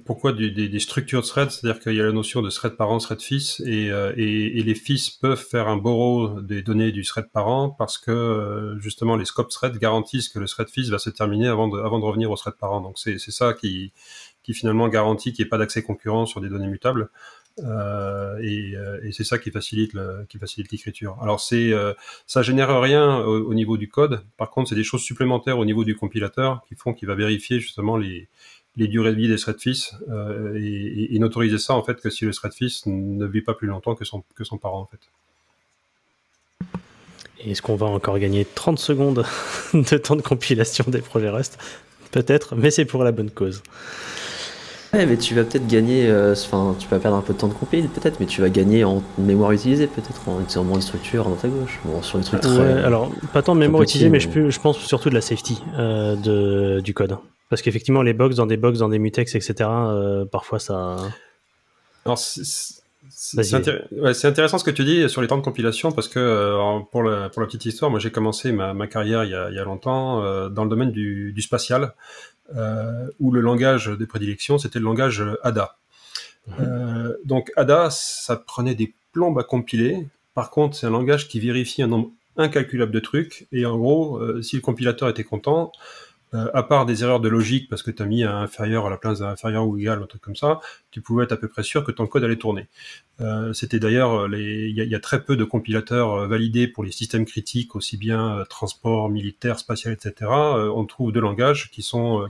pourquoi des structures de thread, c'est-à-dire qu'il y a la notion de thread parent, thread fils, et les fils peuvent faire un borrow des données du thread parent, parce que justement les scope threads garantissent que le thread fils va se terminer avant de revenir au thread parent. Donc c'est ça qui finalement garantit qu'il n'y ait pas d'accès concurrent sur des données mutables. Et c'est ça qui facilite l'écriture. Alors ça génère rien au niveau du code. Par contre, c'est des choses supplémentaires au niveau du compilateur qui font qu'il va vérifier justement les durées de vie des thread fils et n'autoriser ça en fait que si le thread fils ne vit pas plus longtemps que son parent en fait. Est-ce qu'on va encore gagner 30 secondes de temps de compilation des projets Rust? Peut-être, mais c'est pour la bonne cause. Ouais, mais tu vas peut-être gagner, tu vas perdre un peu de temps de compile, peut-être, mais tu vas gagner en mémoire utilisée, peut-être, en utilisant moins de structure à droite à gauche. Bon, sur les trucs très. Ouais, alors, pas tant de mémoire petit, utilisée, mais mais- je pense surtout de la safety du code. Parce qu'effectivement, les box, dans des mutex, etc., parfois ça. Alors, c'est intéressant ce que tu dis sur les temps de compilation parce que pour la petite histoire, moi j'ai commencé ma carrière il y a longtemps dans le domaine du spatial où le langage de prédilection c'était le langage ADA. Donc ADA, ça prenait des plombes à compiler. Par contre, c'est un langage qui vérifie un nombre incalculable de trucs et en gros, si le compilateur était content, à part des erreurs de logique parce que tu as mis un inférieur à la place d'un inférieur ou égal, un truc comme ça, tu pouvais être à peu près sûr que ton code allait tourner. C'était d'ailleurs, il y a très peu de compilateurs validés pour les systèmes critiques, aussi bien transport, militaire, spatial, etc. On trouve deux langages qui sont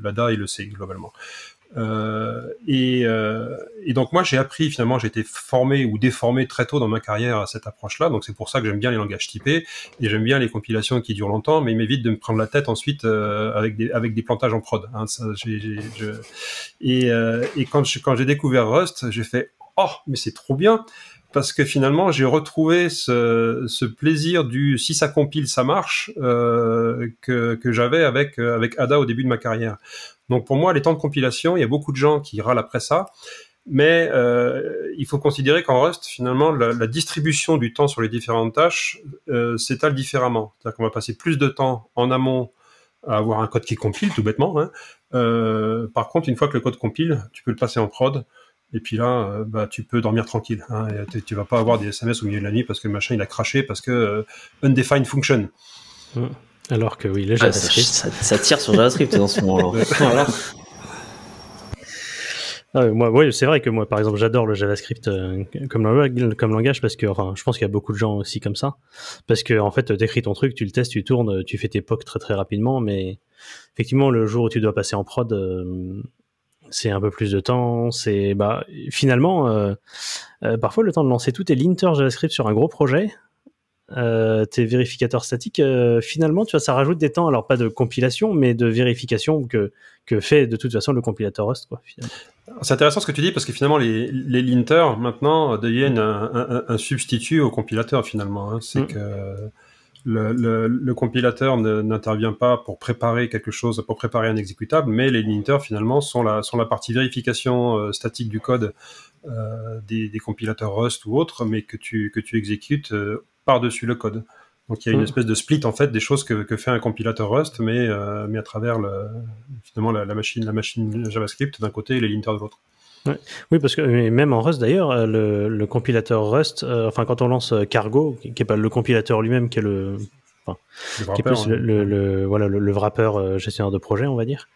l'ADA et le C globalement. Et donc moi j'ai appris finalement, j'ai été formé ou déformé très tôt dans ma carrière à cette approche-là, donc c'est pour ça que j'aime bien les langages typés et j'aime bien les compilations qui durent longtemps, mais il m'évite de me prendre la tête ensuite avec des plantages en prod. Hein, ça, et quand j'ai découvert Rust, j'ai fait mais c'est trop bien parce que finalement j'ai retrouvé ce plaisir du si ça compile ça marche que j'avais avec Ada au début de ma carrière. Donc pour moi, les temps de compilation, il y a beaucoup de gens qui râlent après ça, mais il faut considérer qu'en Rust, finalement, la distribution du temps sur les différentes tâches s'étale différemment. C'est-à-dire qu'on va passer plus de temps en amont à avoir un code qui compile, tout bêtement. Hein. Par contre, une fois que le code compile, tu peux le passer en prod, et puis là, tu peux dormir tranquille. Hein, et tu vas pas avoir des SMS au milieu de la nuit parce que le machin il a craché parce que undefined function. Alors que oui, le Ouais, JavaScript. ça tire sur JavaScript dans ce moment-là. Voilà. Moi, c'est vrai que moi, par exemple, j'adore le JavaScript comme langage parce que, enfin, je pense qu'il y a beaucoup de gens aussi comme ça. Parce que, en fait, t'écris ton truc, tu le testes, tu tournes, tu fais tes POC très très rapidement, mais effectivement, le jour où tu dois passer en prod, c'est un peu plus de temps. C'est, finalement, parfois, le temps de lancer tous tes linters JavaScript sur un gros projet, tes vérificateurs statiques, finalement, tu vois, ça rajoute des temps, alors pas de compilation, mais de vérification que fait de toute façon le compilateur Rust, quoi, finalement. C'est intéressant ce que tu dis parce que finalement les linters maintenant deviennent un substitut au compilateur finalement. Hein. C'est que le compilateur n'intervient pas pour préparer quelque chose, pour préparer un exécutable, mais les linters finalement sont la partie vérification statique du code des compilateurs Rust ou autres, mais que tu exécutes par-dessus le code. Donc il y a une espèce de split en fait des choses que fait un compilateur Rust, mais à travers finalement la machine JavaScript d'un côté et les linters de l'autre. Ouais. Oui, parce que même en Rust d'ailleurs, le compilateur Rust, quand on lance Cargo, qui est pas le compilateur lui-même, qui est le wrapper, qui est plus le wrapper gestionnaire de projet, on va dire.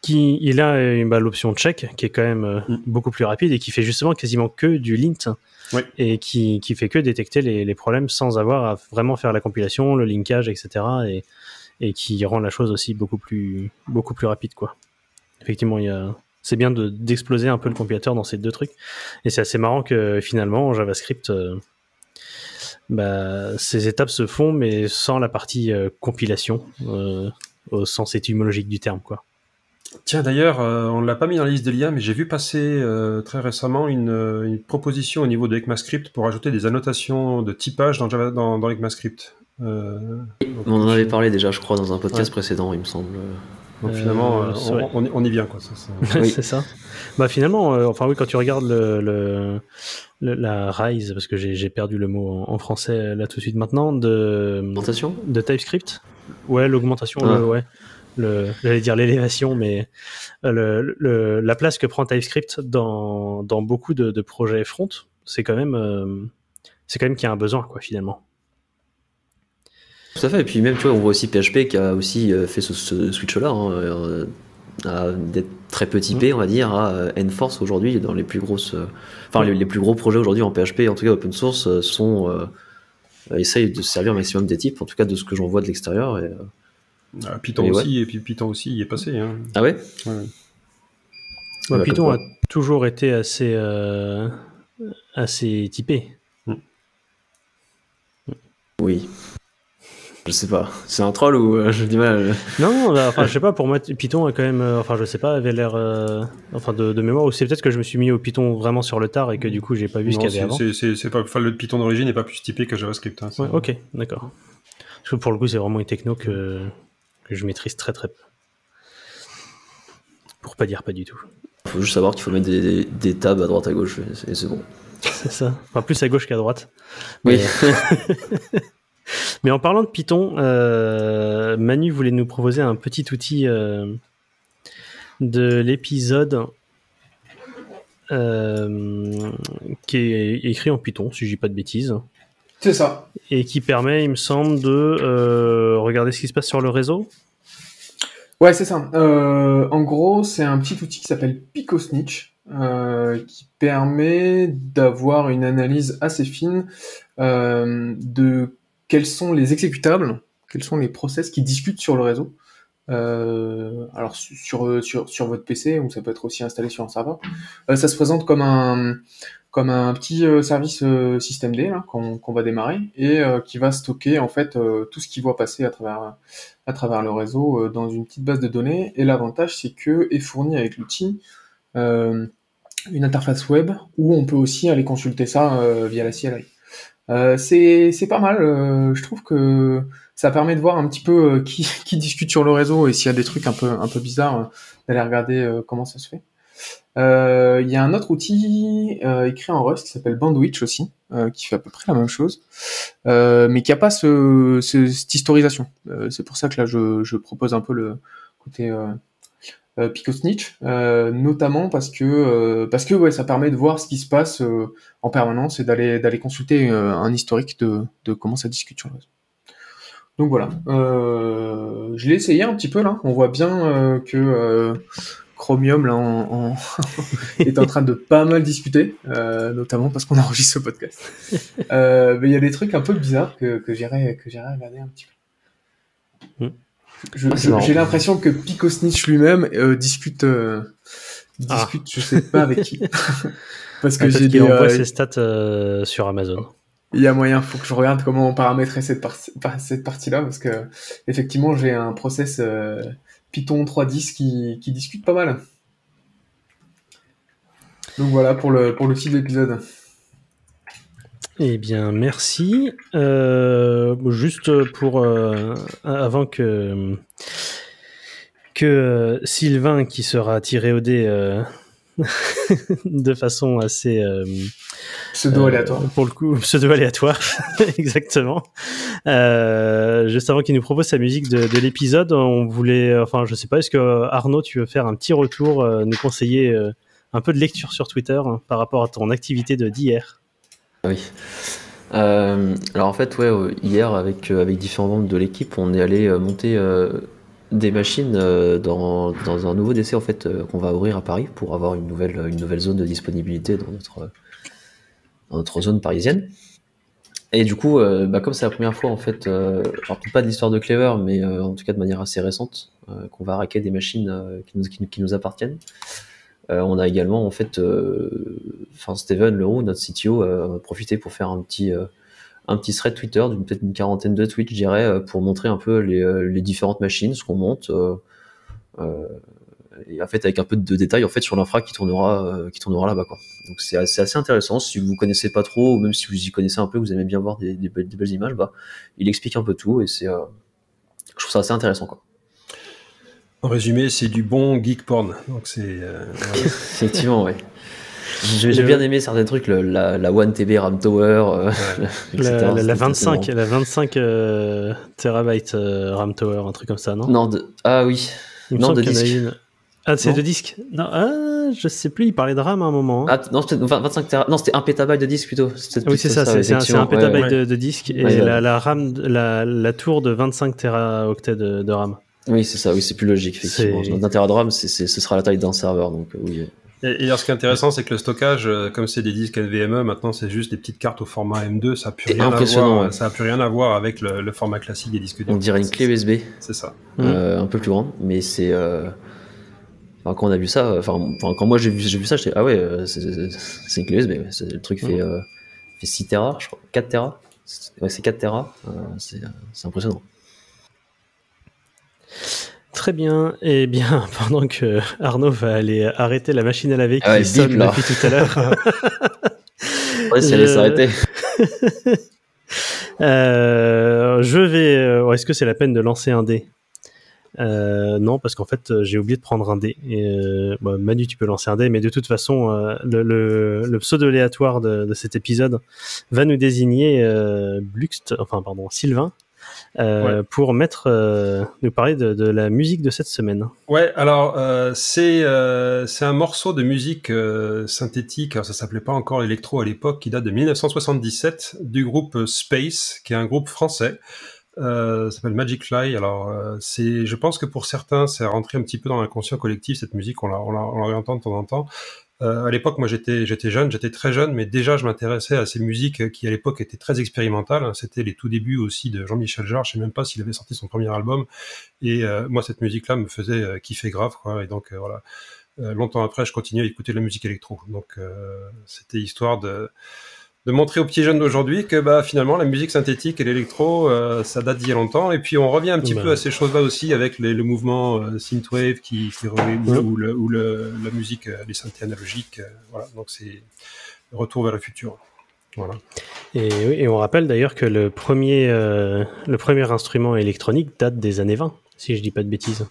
Il a l'option check qui est quand même beaucoup plus rapide et qui fait justement quasiment que du lint. Oui. Et qui fait que détecter les problèmes sans avoir à vraiment faire la compilation, le linkage, etc. Et qui rend la chose aussi beaucoup plus rapide, quoi. Effectivement, c'est bien d'exploser un peu le compilateur dans ces deux trucs. Et c'est assez marrant que finalement, en JavaScript, ces étapes se font, mais sans la partie compilation, au sens étymologique du terme, quoi. Tiens, d'ailleurs, on ne l'a pas mis dans la liste des liens, mais j'ai vu passer très récemment une proposition au niveau de ECMAScript pour ajouter des annotations de typage dans ECMAScript. On en avait parlé déjà, je crois, dans un podcast précédent, il me semble. Donc finalement, on y vient, quoi. Oui. C'est ça. Finalement, quand tu regardes la rise, parce que j'ai perdu le mot en français là tout de suite maintenant, de TypeScript. Ouais, l'augmentation, j'allais dire l'élévation, mais la place que prend TypeScript dans beaucoup de projets front, c'est quand même qu'il y a un besoin, quoi, finalement. Tout à fait, et puis même, tu vois, on voit aussi PHP qui a aussi fait ce switch-là, d'être très peu typé, on va dire, à Enforce aujourd'hui, dans les plus grosses... les plus gros projets aujourd'hui en PHP, en tout cas open source, essayent de servir un maximum des types, en tout cas de ce que j'en vois de l'extérieur. Python aussi, et puis Python aussi y est passé. Hein. Ah ouais, Python a toujours été assez typé. Oui. Je sais pas. C'est un troll ou j'ai du mal. Non, bah, enfin, je sais pas, pour moi, Python a quand même, enfin, je sais pas, avait l'air, enfin, de mémoire, ou c'est peut-être que je me suis mis au Python vraiment sur le tard et que du coup, j'ai pas vu ce qu'il y avait avant. C'est pas, enfin, le Python d'origine n'est pas plus typé que JavaScript. Hein, Ouais, ok, d'accord. Parce que pour le coup, c'est vraiment une techno que je maîtrise très très peu. Pour pas dire pas du tout. Faut juste savoir qu'il faut mettre des tabs à droite à gauche et c'est bon. C'est ça. Enfin, plus à gauche qu'à droite. Oui. Mais en parlant de Python, Manu voulait nous proposer un petit outil de l'épisode qui est écrit en Python, si je dis pas de bêtises. C'est ça. Et qui permet, il me semble, de regarder ce qui se passe sur le réseau. Ouais, c'est ça. En gros, c'est un petit outil qui s'appelle Picosnitch, qui permet d'avoir une analyse assez fine de quels sont les exécutables, quels sont les process qui discutent sur le réseau. Alors sur votre PC, ou ça peut être aussi installé sur un serveur. Ça se présente comme un petit service systemd là, qu'on va démarrer et qui va stocker en fait tout ce qu'il voit passer à travers le réseau dans une petite base de données. Et l'avantage, c'est que est fourni avec l'outil une interface web où on peut aussi aller consulter ça via la CLI. C'est pas mal. Je trouve que ça permet de voir un petit peu qui discute sur le réseau et s'il y a des trucs un peu bizarres, d'aller regarder comment ça se fait. Il y a un autre outil écrit en Rust qui s'appelle Bandwidth aussi, qui fait à peu près la même chose, mais qui a pas cette historisation. C'est pour ça que là je propose un peu le côté Picosnitch, notamment parce que ouais, ça permet de voir ce qui se passe en permanence et d'aller consulter un historique de comment ça discute sur le réseau. Donc voilà, je l'ai essayé un petit peu là. On voit bien que Chromium là est en train de pas mal discuter, notamment parce qu'on enregistre ce podcast. Mais il y a des trucs un peu bizarres que j'irai regarder un petit peu. J'ai l'impression que Picosnitch lui-même discute, je sais pas avec qui. Parce que j'ai envoie ses stats sur Amazon. Il y a moyen, faut que je regarde comment paramétrer cette partie-là, parce que effectivement j'ai un process Python 3.10 qui discute pas mal. Donc voilà pour le titre de l'épisode. Eh bien, merci. Juste pour avant que Sylvain, qui sera tiré au dé de façon assez pseudo-aléatoire. Pour le coup, pseudo-aléatoire, exactement. Juste avant qu'il nous propose sa musique de l'épisode, on voulait, enfin, je sais pas, est-ce que Arnaud, tu veux faire un petit retour, nous conseiller un peu de lecture sur Twitter par rapport à ton activité d'hier? Oui. Alors en fait, ouais, hier avec différents membres de l'équipe, on est allé monter des machines dans un nouveau DC en fait qu'on va ouvrir à Paris pour avoir une nouvelle zone de disponibilité dans notre zone parisienne. Et du coup, comme c'est la première fois en fait, alors peut-être pas de l'histoire de Clever, mais en tout cas de manière assez récente, qu'on va raquer des machines qui nous appartiennent. On a également en fait, Steven Leroux, notre CTO, a profité pour faire un petit thread Twitter d'une peut-être une quarantaine de tweets, je dirais, pour montrer un peu les différentes machines, ce qu'on monte, et en fait avec un peu de détails en fait sur l'infra qui tournera là-bas quoi. Donc c'est assez intéressant. Si vous connaissez pas trop, ou même si vous y connaissez un peu, vous aimez bien voir des belles images, il explique un peu tout et je trouve ça assez intéressant quoi. En résumé, c'est du bon geek porn. Donc c'est effectivement, ouais. J'ai bien aimé certains trucs, la 1TB RAM Tower, etc. La 25 terabytes RAM Tower, un truc comme ça, non? Non, ah oui. Non, de disque. Ah, c'est de disque? Non, je sais plus, il parlait de RAM à un moment. Hein. Ah, non, c'était 25 tera... Non, c'était 1 pétabyte de disque plutôt. Oui, c'est ça, c'est un pétabyte de disque et la RAM, la tour de 25 teraoctets de RAM. Oui, c'est ça, oui, c'est plus logique, effectivement. D'un téra de RAM, ce sera la taille d'un serveur, donc oui. Et alors, ce qui est intéressant, c'est que le stockage, comme c'est des disques NVMe, maintenant c'est juste des petites cartes au format M2, ça n'a plus rien à voir. Ouais. Ça n'a plus rien à voir avec le format classique des disques durs. On dirait une clé USB. C'est ça. Un peu plus grande, mais c'est. Quand on a vu ça, quand moi j'ai vu ça, j'étais ah ouais, c'est une clé USB. Le truc fait 6 Tera, je crois, 4 Tera. c'est 4 Tera, c'est impressionnant. Très bien. Et bien, pendant que Arnaud va aller arrêter la machine à laver qui bip, sonne là. depuis tout à l'heure. Ouais, si elle allait s'arrêter. Je vais. Est-ce que c'est la peine de lancer un dé? Non, parce qu'en fait, j'ai oublié de prendre un dé. Manu, tu peux lancer un dé, mais de toute façon, le pseudo aléatoire de cet épisode va nous désigner Sylvain, pour nous parler de la musique de cette semaine. Ouais, alors c'est un morceau de musique synthétique, alors ça s'appelait pas encore électro à l'époque, qui date de 1977, du groupe Space, qui est un groupe français. Ça s'appelle Magic Fly. Alors je pense que pour certains c'est rentré un petit peu dans l'inconscient collectif, cette musique, on la réentend de temps en temps. À l'époque, moi j'étais très jeune, mais déjà je m'intéressais à ces musiques qui à l'époque étaient très expérimentales. C'était les tout débuts aussi de Jean-Michel Jarre, je sais même pas s'il avait sorti son premier album, et moi cette musique-là me faisait kiffer grave, quoi. Et donc voilà, longtemps après je continuais à écouter de la musique électro, donc c'était histoire de montrer aux petits jeunes d'aujourd'hui que finalement la musique synthétique et l'électro, ça date d'il y a longtemps. Et puis on revient un petit peu à ces choses-là aussi avec le mouvement synthwave ou la musique, les synthés analogiques. Voilà, donc c'est le retour vers le futur. Voilà. Et on rappelle d'ailleurs que le premier instrument électronique date des années 20, si je dis pas de bêtises.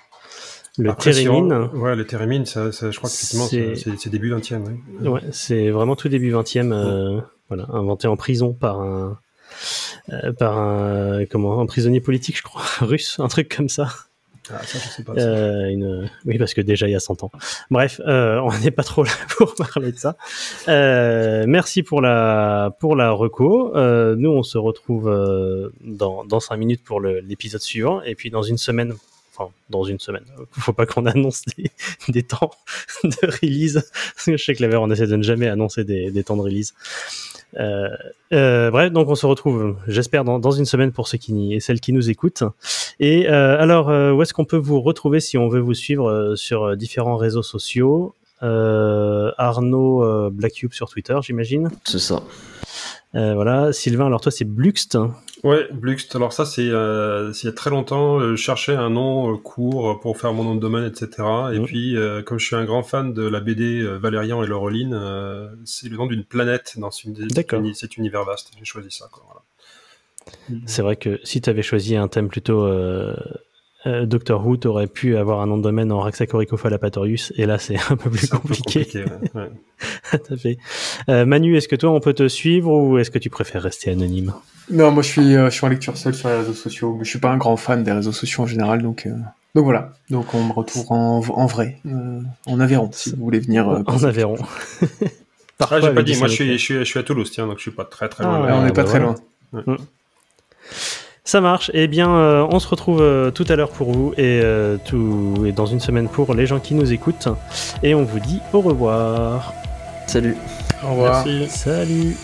Le thérémine. Ouais, le thérémine, ça, je crois qu'effectivement, c'est début 20e. Oui. Ouais, c'est vraiment tout début 20e. Voilà, inventé en prison par un prisonnier politique, je crois, russe, un truc comme ça. Ah, ça, je sais pas. Oui, parce que déjà, il y a 100 ans. Bref, on n'est pas trop là pour parler de ça. Merci pour la reco. Nous, on se retrouve dans 5 minutes pour l'épisode suivant. Et puis, dans une semaine, faut pas qu'on annonce des temps de release. Je sais que la on essaie de ne jamais annoncer des temps de release. Bref, donc on se retrouve, j'espère, dans une semaine pour ceux et celles qui nous écoutent. Et alors, où est-ce qu'on peut vous retrouver si on veut vous suivre sur différents réseaux sociaux? Arnaud Black Cube sur Twitter, j'imagine. C'est ça. Voilà, Sylvain, alors toi c'est Bluxt. Ouais, Bluxt. Alors ça, c'est il y a très longtemps, je cherchais un nom court pour faire mon nom de domaine, etc. Et puis, comme je suis un grand fan de la BD Valérian et Laureline, c'est le nom d'une planète dans cet univers vaste. J'ai choisi ça, quoi. Voilà. C'est vrai que si tu avais choisi un thème plutôt Doctor Who, t'aurais pu avoir un nom de domaine en Raxacoricophalapatorius, et là c'est un peu plus compliqué. Ouais. Tout à fait. Manu, est-ce que toi on peut te suivre ou est-ce que tu préfères rester anonyme? Non, moi je suis en lecture seule sur les réseaux sociaux, mais je suis pas un grand fan des réseaux sociaux en général, donc voilà. Donc on me retrouve en vrai, en Aveyron, si vous voulez venir. En Aveyron. J'ai pas dit, moi je suis à Toulouse, tiens, donc je suis pas très loin. On n'est pas très loin. Ouais. Ça marche. Eh bien, on se retrouve tout à l'heure pour vous et dans une semaine pour les gens qui nous écoutent. Et on vous dit au revoir. Salut. Au revoir. Merci. Salut.